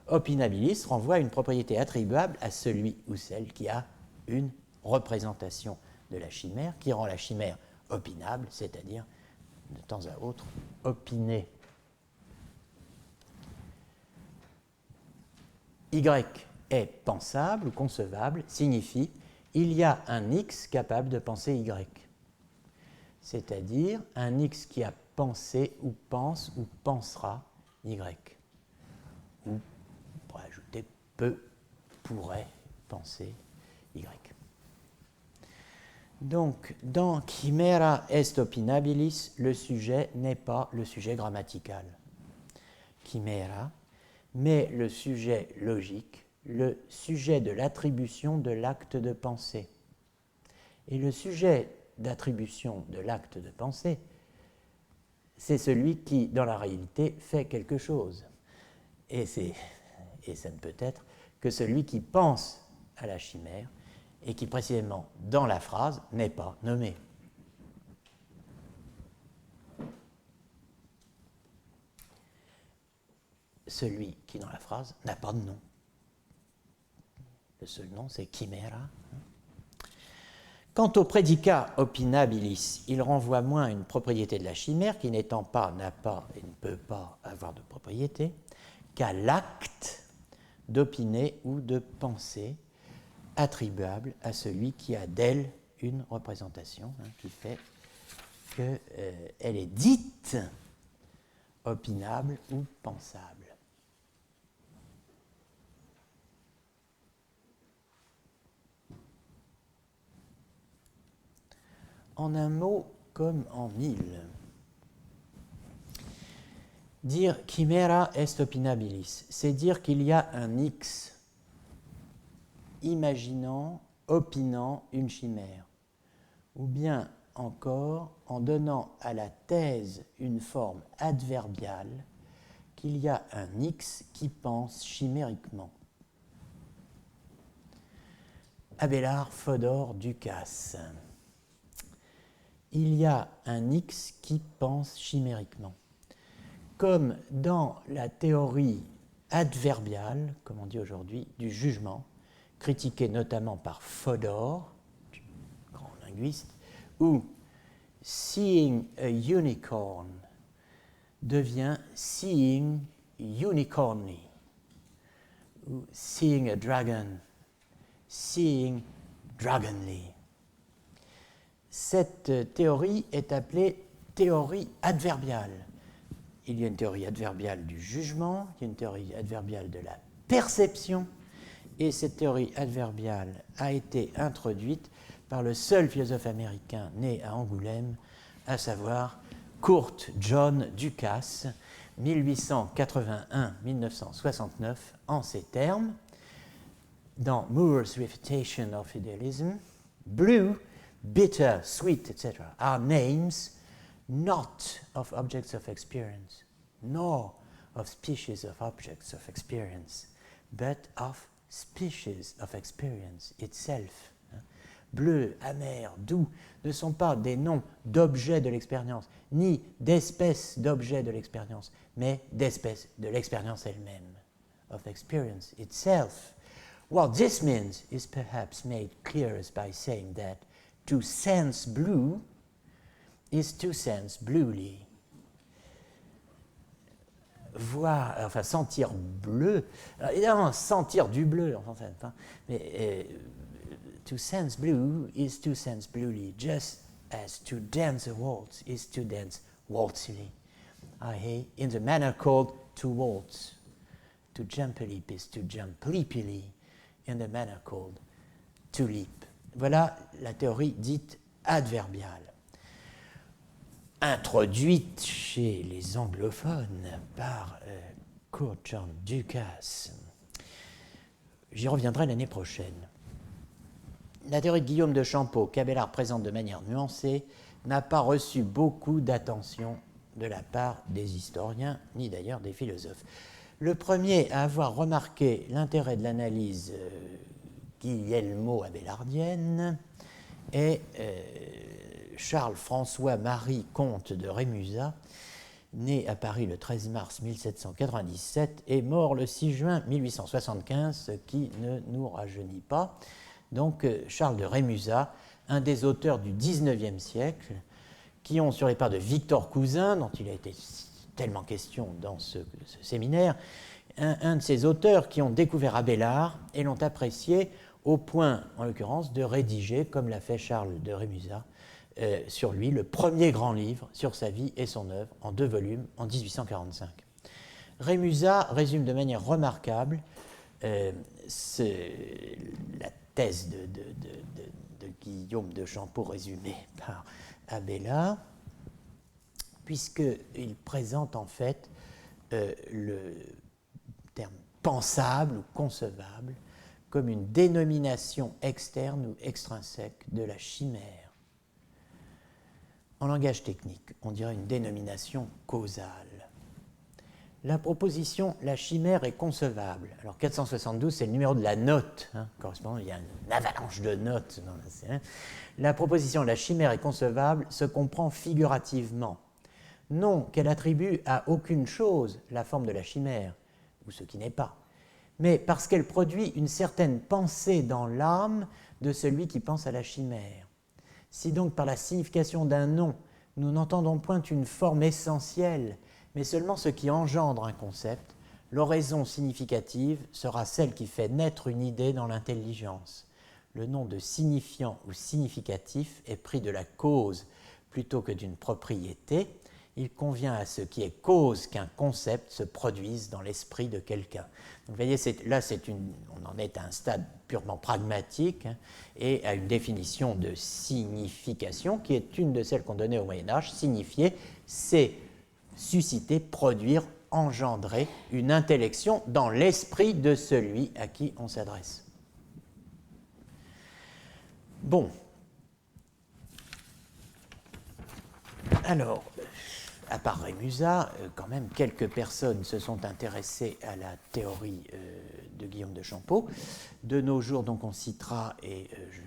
Opinabilis renvoie à une propriété attribuable à celui ou celle qui a une représentation de la chimère, qui rend la chimère opinable, c'est-à-dire de temps à autre opinée. Y est pensable ou concevable signifie il y a un X capable de penser Y, c'est-à-dire un X qui a pensé ou pense ou pensera Y, ou on pourrait ajouter peut, pourrait penser Y. Donc, dans chimera est opinabilis, le sujet n'est pas le sujet grammatical. Chimera, mais le sujet logique, le sujet de l'attribution de l'acte de pensée. Et le sujet d'attribution de l'acte de pensée, c'est celui qui, dans la réalité, fait quelque chose. Et ça ne peut être que celui qui pense à la chimère, et qui précisément dans la phrase n'est pas nommé. Celui qui dans la phrase n'a pas de nom. Le seul nom c'est chimera. Quant au prédicat opinabilis, il renvoie moins à une propriété de la chimère qui n'étant pas, n'a pas et ne peut pas avoir de propriété, qu'à l'acte d'opiner ou de penser attribuable à celui qui a d'elle une représentation, qui fait qu'elle est dite opinable ou pensable. En un mot comme en mille. Dire chimera est opinabilis, c'est dire qu'il y a un X imaginant, opinant une chimère, ou bien encore en donnant à la thèse une forme adverbiale qu'il y a un X qui pense chimériquement. Abélard, Fodor, Ducasse. Il y a un X qui pense chimériquement. Comme dans la théorie adverbiale, comme on dit aujourd'hui, du jugement, critiquée notamment par Fodor, grand linguiste, où seeing a unicorn devient seeing unicorny, ou seeing a dragon, seeing dragonly. Cette théorie est appelée théorie adverbiale. Il y a une théorie adverbiale du jugement, il y a une théorie adverbiale de la perception, et cette théorie adverbiale a été introduite par le seul philosophe américain né à Angoulême, à savoir Kurt John Ducasse, 1881-1969, en ces termes, dans Moore's Refutation of Idealism, blue, bitter, sweet, etc., are names not of objects of experience, nor of species of objects of experience, but of species of experience itself. Bleu, amer, doux ne sont pas des noms d'objets de l'expérience, ni d'espèces d'objets de l'expérience, mais d'espèces de l'expérience elle-même, of experience itself. What this means is perhaps made clearest by saying that to sense blue is to sense bluely. Voir, enfin sentir bleu, alors, évidemment sentir du bleu, en fait, hein, mais to sense blue is to sense bluely, just as to dance a waltz is to dance waltzily, i.e., in the manner called to waltz. To jump a leap is to jump leapily, in the manner called to leap. Voilà la théorie dite adverbiale, introduite chez les anglophones par Kurt John Ducasse. J'y reviendrai l'année prochaine. La théorie de Guillaume de Champeau, qu'Abélard présente de manière nuancée, n'a pas reçu beaucoup d'attention de la part des historiens, ni d'ailleurs des philosophes. Le premier à avoir remarqué l'intérêt de l'analyse guilhelmo-abélardienne est Charles-François-Marie Comte de Rémusat, né à Paris le 13 mars 1797 et mort le 6 juin 1875, ce qui ne nous rajeunit pas. Donc Charles de Rémusat, un des auteurs du XIXe siècle, qui ont, sur les pas de Victor Cousin, dont il a été tellement question dans ce séminaire, un de ces auteurs qui ont découvert Abélard et l'ont apprécié au point, en l'occurrence, de rédiger, comme l'a fait Charles de Rémusat, sur lui, le premier grand livre sur sa vie et son œuvre, en 2 volumes, en 1845. Rémusat résume de manière remarquable la thèse de Guillaume de Champeau résumée par Abélard, puisqu'il présente en fait le terme pensable ou concevable comme une dénomination externe ou extrinsèque de la chimère. En langage technique, on dirait une dénomination causale. La proposition « la chimère est concevable ». Alors 472, c'est le numéro de la note, correspondant, il y a une avalanche de notes dans la scène. La proposition « la chimère est concevable » se comprend figurativement. Non qu'elle attribue à aucune chose la forme de la chimère, ou ce qui n'est pas, mais parce qu'elle produit une certaine pensée dans l'âme de celui qui pense à la chimère. Si donc par la signification d'un nom, nous n'entendons point une forme essentielle, mais seulement ce qui engendre un concept, l'oraison significative sera celle qui fait naître une idée dans l'intelligence. Le nom de signifiant ou significatif est pris de la cause plutôt que d'une propriété. Il convient à ce qui est cause qu'un concept se produise dans l'esprit de quelqu'un. Donc, vous voyez, là, on en est à un stade purement pragmatique et à une définition de signification qui est une de celles qu'on donnait au Moyen-Âge. Signifier, c'est susciter, produire, engendrer une intellection dans l'esprit de celui à qui on s'adresse. Bon. Alors, à part Rémusat, quand même, quelques personnes se sont intéressées à la théorie de Guillaume de Champeau. De nos jours, donc, on citera, et je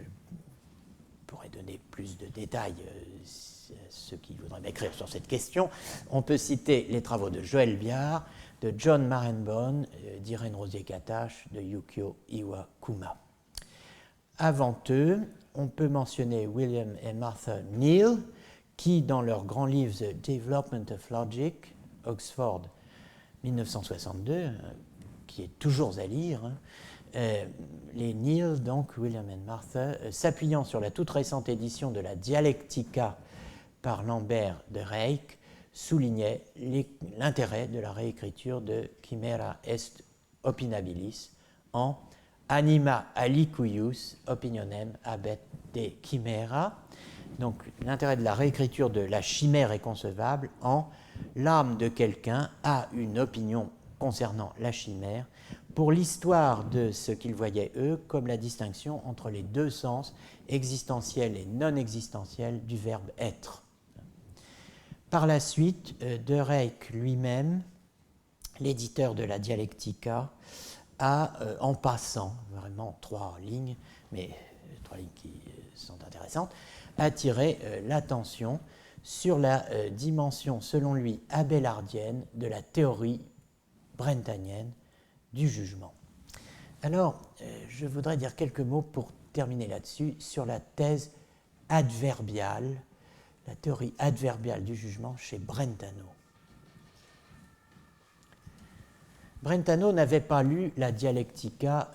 pourrais donner plus de détails à ceux qui voudraient m'écrire sur cette question, on peut citer les travaux de Joël Biard, de John Marenbone, d'Irène Rosier-Katache, de Yukio Iwakuma. Avant eux, on peut mentionner William et Martha Neal, qui, dans leur grand livre The Development of Logic, Oxford 1962, qui est toujours à lire, les Neal, donc William and Martha, s'appuyant sur la toute récente édition de la Dialectica par Lambert de Reyck, soulignait l'intérêt de la réécriture de Chimera est opinabilis en Anima alicuius opinionem habet de chimera. Donc l'intérêt de la réécriture de la chimère est concevable en l'âme de quelqu'un a une opinion concernant la chimère pour l'histoire de ce qu'ils voyaient eux comme la distinction entre les deux sens existentiels et non existentiels du verbe être. Par la suite, de Reyck lui-même, l'éditeur de la Dialectica, a, en passant, vraiment 3 lignes, mais 3 lignes qui sont intéressantes, attiré l'attention sur la dimension, selon lui, abélardienne de la théorie brentanienne du jugement. Alors, je voudrais dire quelques mots pour terminer là-dessus sur la thèse adverbiale, la théorie adverbiale du jugement chez Brentano. Brentano n'avait pas lu la Dialectica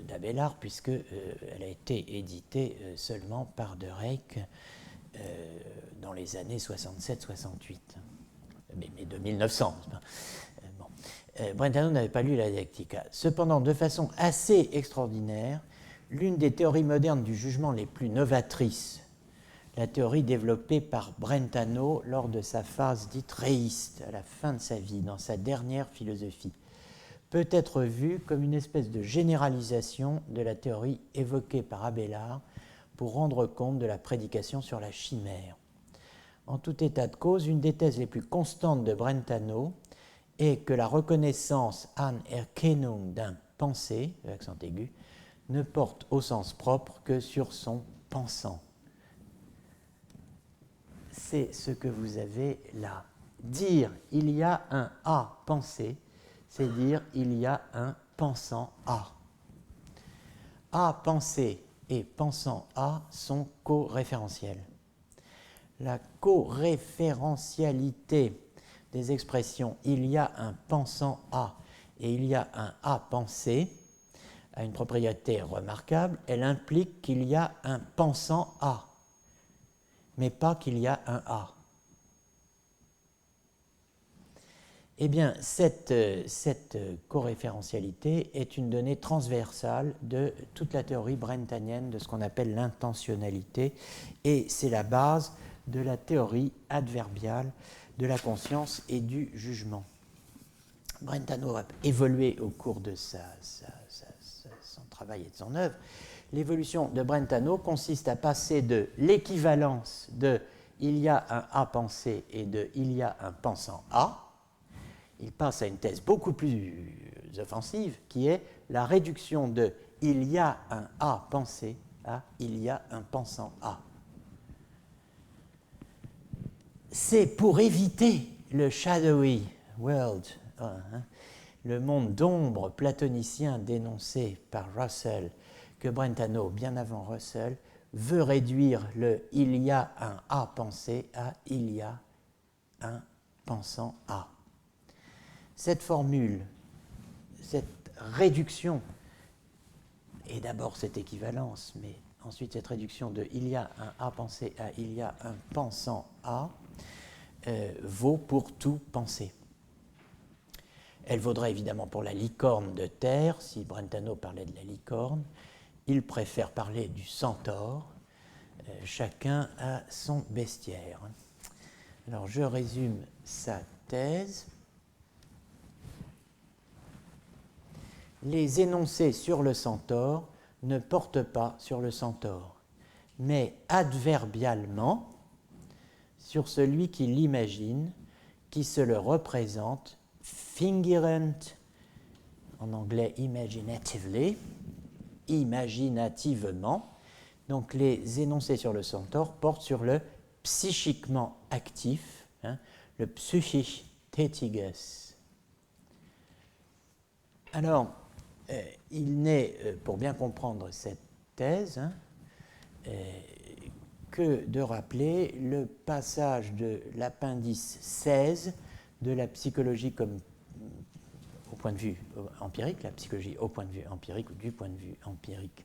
d'Abélard puisqu'elle a été éditée seulement par de Reyck dans les années 67-68, mais de 1900. Brentano n'avait pas lu la Dialectica. Cependant, de façon assez extraordinaire, l'une des théories modernes du jugement les plus novatrices, la théorie développée par Brentano lors de sa phase dite réiste, à la fin de sa vie, dans sa dernière philosophie, peut être vue comme une espèce de généralisation de la théorie évoquée par Abélard pour rendre compte de la prédication sur la chimère. En tout état de cause, une des thèses les plus constantes de Brentano est que la reconnaissance Anerkennung d'un pensée, l'accent aigu, ne porte au sens propre que sur son pensant. C'est ce que vous avez là. Dire il y a un A pensé, c'est dire il y a un pensant A. A pensé et pensant A sont co-référentiels. La co-référentialité des expressions il y a un pensant A et il y a un A pensé a une propriété remarquable, elle implique qu'il y a un pensant A, mais pas qu'il y a un A. Eh bien, cette coréférentialité est une donnée transversale de toute la théorie brentanienne de ce qu'on appelle l'intentionnalité, et c'est la base de la théorie adverbiale de la conscience et du jugement. Brentano a évolué au cours de son travail et de son œuvre. L'évolution de Brentano consiste à passer de l'équivalence de il y a un A pensé et de il y a un pensant A. Il passe à une thèse beaucoup plus offensive qui est la réduction de il y a un A pensé à il y a un pensant A. C'est pour éviter le shadowy world, le monde d'ombre platonicien dénoncé par Russell, que Brentano, bien avant Russell, veut réduire le « il y a un A pensé » à « il y a un pensant A ». Cette formule, cette réduction, et d'abord cette équivalence, mais ensuite cette réduction de « il y a un A pensé » à « il y a un pensant A », vaut pour tout penser. Elle vaudrait évidemment pour la licorne de terre, si Brentano parlait de la licorne. Il préfère parler du centaure. Chacun a son bestiaire. Alors je résume sa thèse. Les énoncés sur le centaure ne portent pas sur le centaure, mais adverbialement sur celui qui l'imagine, qui se le représente fingerend, en anglais imaginatively, imaginativement. Donc les énoncés sur le centaure portent sur le psychiquement actif, le psychisch tätiges. Alors, il n'est, pour bien comprendre cette thèse, que de rappeler le passage de l'appendice 16 de la psychologie comme point de vue empirique, la psychologie au point de vue empirique ou du point de vue empirique.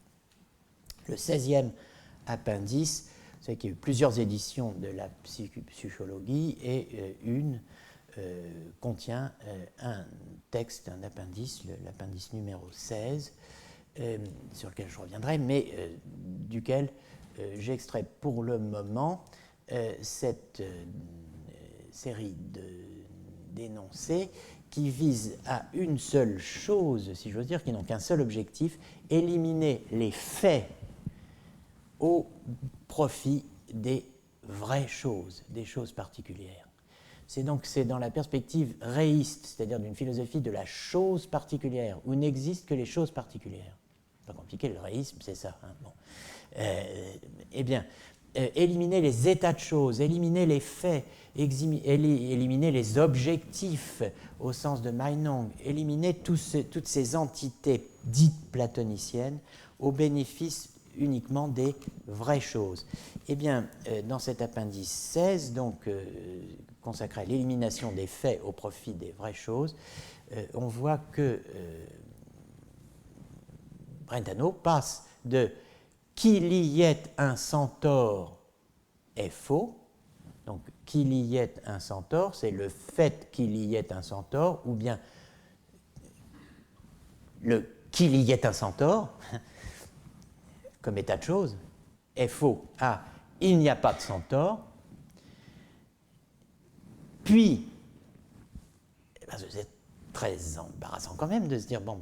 Le 16e appendice, vous savez qu'il y a eu plusieurs éditions de la psychologie et une contient un texte, un appendice, l'appendice numéro 16, sur lequel je reviendrai, mais duquel j'extrais pour le moment cette série d'énoncés qui visent à une seule chose, si j'ose dire, qui n'ont qu'un seul objectif, éliminer les faits au profit des vraies choses, des choses particulières. C'est dans la perspective réiste, c'est-à-dire d'une philosophie de la chose particulière, où n'existent que les choses particulières. Pas compliqué, le réisme, c'est ça. Hein, bon. Eh bien, éliminer les états de choses, éliminer les faits, éliminer les objectifs au sens de Meinong, éliminer toutes ces entités dites platoniciennes au bénéfice uniquement des vraies choses. Eh bien, dans cet appendice 16, donc consacré à l'élimination des faits au profit des vraies choses, on voit que Brentano passe de « qu'il y ait un centaure est faux », donc « qu'il y ait un centaure », c'est le fait qu'il y ait un centaure, ou bien le « qu'il y ait un centaure », comme état de choses, est faux à « il n'y a pas de centaure », puis, c'est très embarrassant quand même de se dire, bon,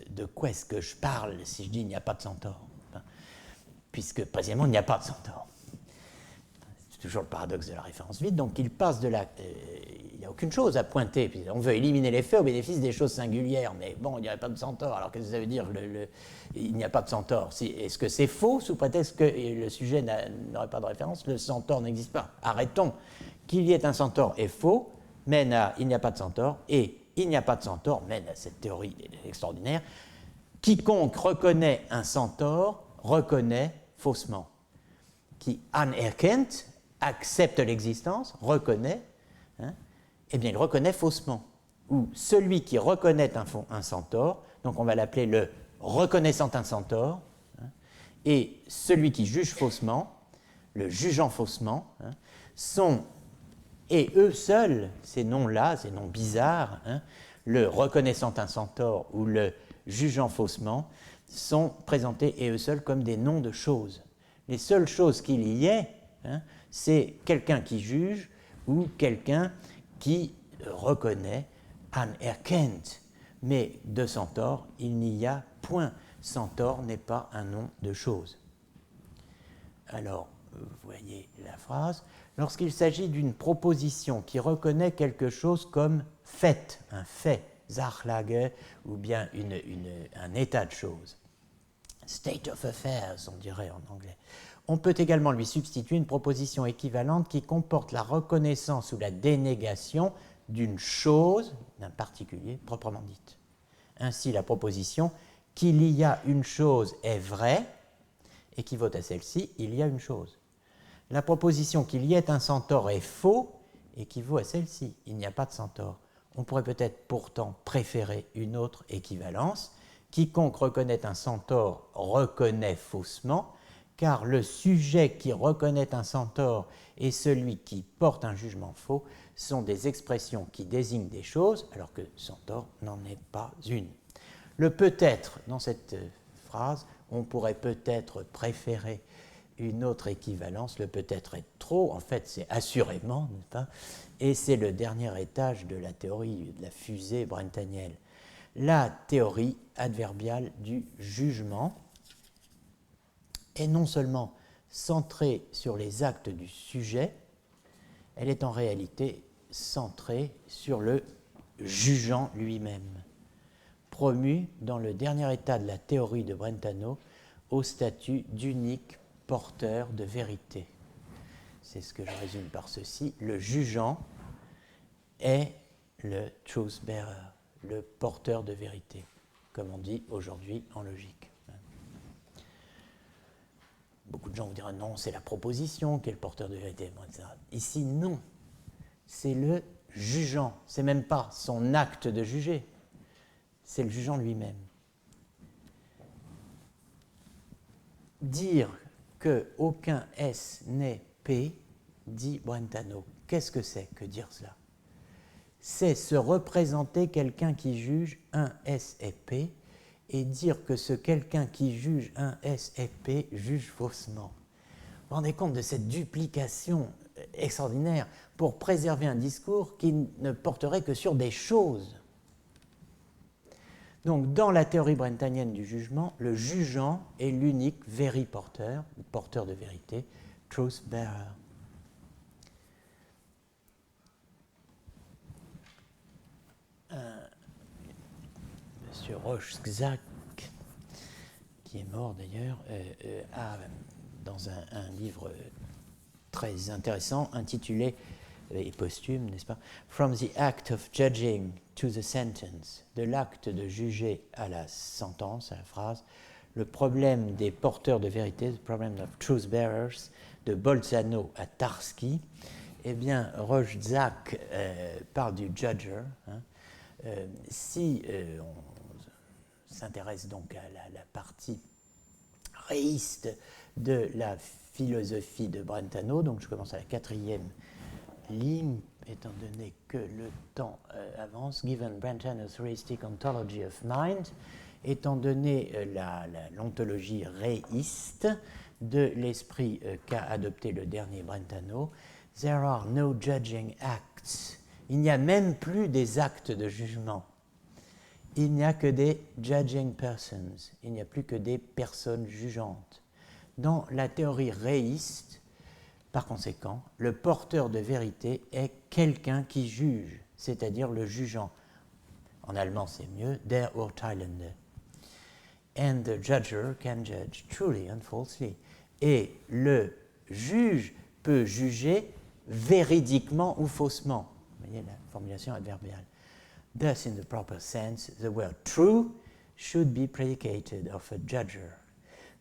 de quoi est-ce que je parle si je dis il n'y a pas de centaure, puisque précisément il n'y a pas de centaure. C'est toujours le paradoxe de la référence vide, donc il passe de la... il n'y a aucune chose à pointer, puis on veut éliminer les faits au bénéfice des choses singulières, mais bon, il n'y a pas de centaure, alors qu'est-ce que ça veut dire, il n'y a pas de centaure? Est-ce que c'est faux, sous prétexte que le sujet n'aurait pas de référence, le centaure n'existe pas? Arrêtons. Qu'il y ait un centaure est faux, mène à il n'y a pas de centaure, et il n'y a pas de centaure mène à cette théorie extraordinaire. Quiconque reconnaît un centaure reconnaît faussement. Qui anerkennt, accepte l'existence, reconnaît, hein, eh bien il reconnaît faussement. Ou celui qui reconnaît un centaure, donc on va l'appeler le reconnaissant un centaure, hein, et celui qui juge faussement, le jugeant faussement, hein, sont, et eux seuls, ces noms-là, ces noms bizarres, hein, le reconnaissant un centaure ou le jugeant faussement, sont présentés et eux seuls comme des noms de choses. Les seules choses qu'il y ait, hein, c'est quelqu'un qui juge ou quelqu'un qui reconnaît, anerkennt. Mais de centaure, il n'y a point. Centaure n'est pas un nom de chose. Alors, vous voyez la phrase. Lorsqu'il s'agit d'une proposition qui reconnaît quelque chose comme fait, un fait, Sachlage, ou bien un état de choses, state of affairs, on dirait en anglais, on peut également lui substituer une proposition équivalente qui comporte la reconnaissance ou la dénégation d'une chose, d'un particulier, proprement dite. Ainsi, la proposition « qu'il y a une chose est vraie » équivaut à celle-ci « il y a une chose ». La proposition qu'il y ait un centaure est faux équivaut à celle-ci, il n'y a pas de centaure. On pourrait peut-être pourtant préférer une autre équivalence. Quiconque reconnaît un centaure reconnaît faussement, car le sujet qui reconnaît un centaure et celui qui porte un jugement faux sont des expressions qui désignent des choses, alors que centaure n'en est pas une. Le peut-être, dans cette phrase, on pourrait peut-être préférer une autre équivalence, le peut-être est trop, en fait c'est assurément, n'est-ce pas? Et c'est le dernier étage de la théorie de la fusée brentanienne. La théorie adverbiale du jugement est non seulement centrée sur les actes du sujet, elle est en réalité centrée sur le jugeant lui-même, promu dans le dernier état de la théorie de Brentano au statut d'unique porteur de vérité. C'est ce que je résume par ceci. Le jugeant est le truth bearer, le porteur de vérité, comme on dit aujourd'hui en logique. Beaucoup de gens vous diront non, c'est la proposition qui est le porteur de vérité, etc. Ici, non. C'est le jugeant. C'est même pas son acte de juger. c'est le jugeant lui-même. Dire qu'aucun S n'est P, dit Brentano. Qu'est-ce que c'est que dire cela? C'est se représenter quelqu'un qui juge un S est P et dire que ce quelqu'un qui juge un S est P juge faussement. Vous vous rendez compte de cette duplication extraordinaire pour préserver un discours qui ne porterait que sur des choses. Donc, dans la théorie brentanienne du jugement, le jugeant est l'unique vériporteur, ou porteur de vérité, truth bearer. Monsieur Rochzak, qui est mort d'ailleurs, a, dans un livre très intéressant, intitulé, et posthume, n'est-ce pas, From the act of judging to the sentence, de l'acte de juger à la sentence, à la phrase, le problème des porteurs de vérité, the problem of truth bearers, de Bolzano à Tarski. Eh bien, Rochzak parle du judger. Si on s'intéresse donc à la partie réiste de la philosophie de Brentano, donc je commence à la 4e ligne, étant donné que le temps avance, given Brentano's reistic ontology of mind, étant donné l'ontologie réiste de l'esprit qu'a adopté le dernier Brentano, there are no judging acts. Il n'y a même plus des actes de jugement. Il n'y a que des judging persons. Il n'y a plus que des personnes jugeantes. Dans la théorie réiste, par conséquent, le porteur de vérité est quelqu'un qui juge, c'est-à-dire le jugeant. En allemand, c'est mieux, der Urteilende. And the judger can judge truly and falsely. Et le juge peut juger véridiquement ou faussement. Vous voyez la formulation adverbiale. Thus, in the proper sense, the word true should be predicated of a judger.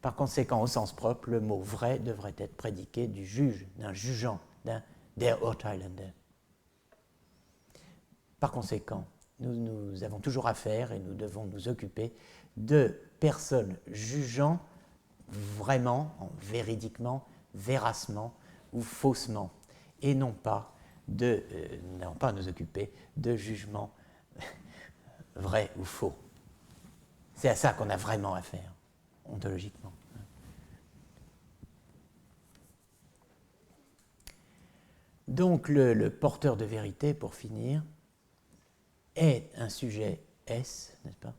Par conséquent, au sens propre, le mot vrai devrait être prédiqué du juge, d'un jugeant, d'un der Urteilende. Par conséquent, nous avons toujours affaire et nous devons nous occuper de personnes jugeant vraiment, véridiquement, véracement ou faussement, et non pas à nous occuper de jugements vrais ou faux. C'est à ça qu'on a vraiment affaire, ontologiquement. Donc le porteur de vérité, pour finir, est un sujet S, n'est-ce pas,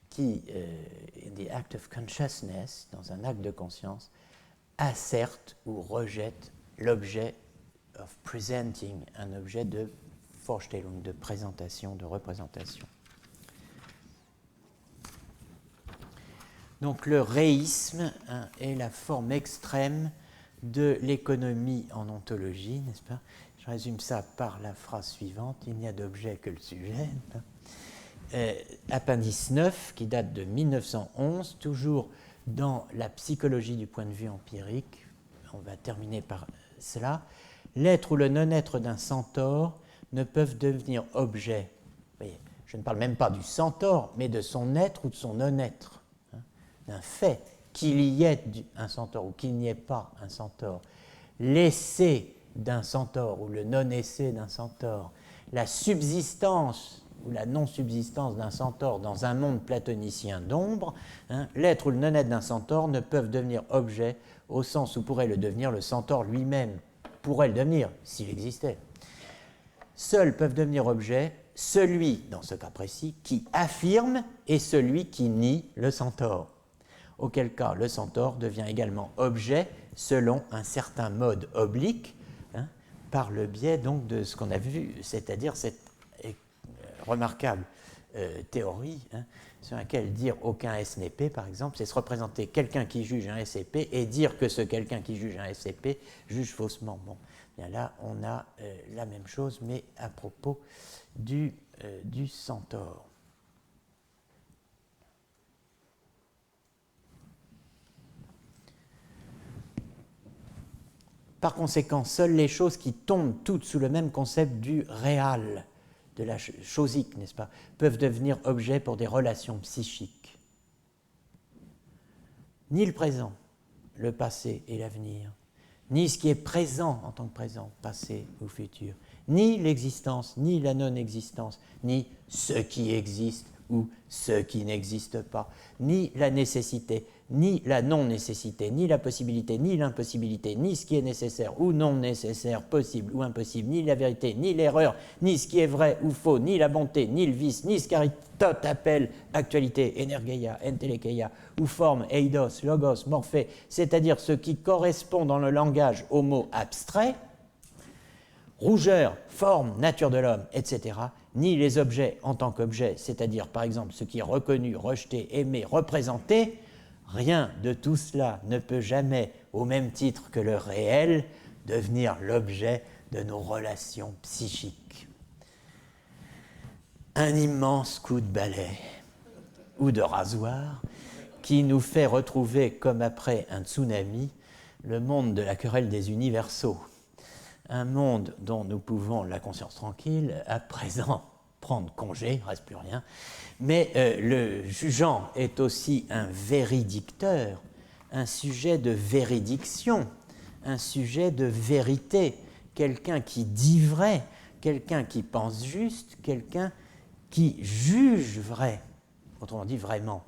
qui, in the act of consciousness, dans un acte de conscience, asserte ou rejette l'objet of presenting, un objet de Vorstellung, de présentation, de représentation. Donc le réisme est la forme extrême de l'économie en ontologie, n'est-ce pas? Je résume ça par la phrase suivante, il n'y a d'objet que le sujet. Appendice 9, qui date de 1911, toujours dans la psychologie du point de vue empirique, on va terminer par cela. L'être ou le non-être d'un centaure ne peuvent devenir objet. Vous voyez, je ne parle même pas du centaure, mais de son être ou de son non-être, d'un fait, qu'il y ait un centaure ou qu'il n'y ait pas un centaure. L'essai d'un centaure ou le non-essai d'un centaure, la subsistance ou la non-subsistance d'un centaure dans un monde platonicien d'ombre, l'être ou le non-être d'un centaure ne peuvent devenir objet au sens où pourrait le devenir le centaure lui-même, pourrait le devenir s'il existait. Seuls peuvent devenir objet celui, dans ce cas précis, qui affirme et celui qui nie le centaure. Auquel cas le centaure devient également objet selon un certain mode oblique, par le biais donc de ce qu'on a vu, c'est-à-dire cette remarquable théorie sur laquelle dire aucun S n'est P, par exemple, c'est se représenter quelqu'un qui juge un S est P et dire que ce quelqu'un qui juge un S est P juge faussement. Bon, bien là, on a la même chose, mais à propos du centaure. Par conséquent, seules les choses qui tombent toutes sous le même concept du réal de la chosique, n'est-ce pas, peuvent devenir objets pour des relations psychiques. Ni le présent, le passé et l'avenir, ni ce qui est présent en tant que présent, passé ou futur, ni l'existence, ni la non-existence, ni ce qui existe ou ce qui n'existe pas, ni la nécessité, ni la non-nécessité, ni la possibilité, ni l'impossibilité, ni ce qui est nécessaire ou non nécessaire, possible ou impossible, ni la vérité, ni l'erreur, ni ce qui est vrai ou faux, ni la bonté, ni le vice, ni ce qu'Aristote appelle actualité, energeia, entelecheia, ou forme, eidos, logos, morphée, c'est-à-dire ce qui correspond dans le langage au mot abstrait, rougeur, forme, nature de l'homme, etc., ni les objets en tant qu'objets, c'est-à-dire par exemple ce qui est reconnu, rejeté, aimé, représenté, rien de tout cela ne peut jamais, au même titre que le réel, devenir l'objet de nos relations psychiques. Un immense coup de balai ou de rasoir qui nous fait retrouver, comme après un tsunami, le monde de la querelle des universaux. Un monde dont nous pouvons, la conscience tranquille, à présent prendre congé, il ne reste plus rien, mais le jugeant est aussi un véridicteur, un sujet de véridiction, un sujet de vérité, quelqu'un qui dit vrai, quelqu'un qui pense juste, quelqu'un qui juge vrai, autrement dit vraiment.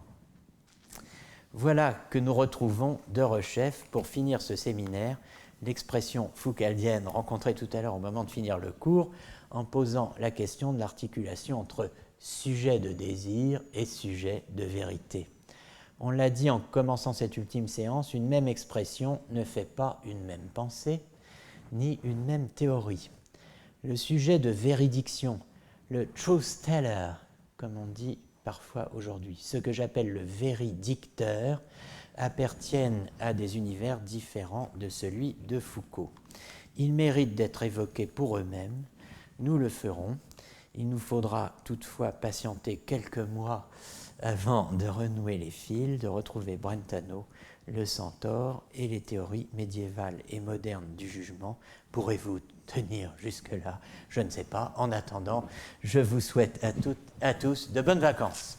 Voilà que nous retrouvons de Rechef pour finir ce séminaire, l'expression foucaldienne rencontrée tout à l'heure au moment de finir le cours, en posant la question de l'articulation entre sujet de désir et sujet de vérité. On l'a dit en commençant cette ultime séance, une même expression ne fait pas une même pensée, ni une même théorie. Le sujet de véridiction, le truth teller, comme on dit parfois aujourd'hui, ce que j'appelle le véridicteur, appartiennent à des univers différents de celui de Foucault. Ils méritent d'être évoqués pour eux-mêmes, nous le ferons. Il nous faudra toutefois patienter quelques mois avant de renouer les fils, de retrouver Brentano, le centaure et les théories médiévales et modernes du jugement. Pourrez-vous tenir jusque-là? Je ne sais pas. En attendant, je vous souhaite à toutes et à tous de bonnes vacances.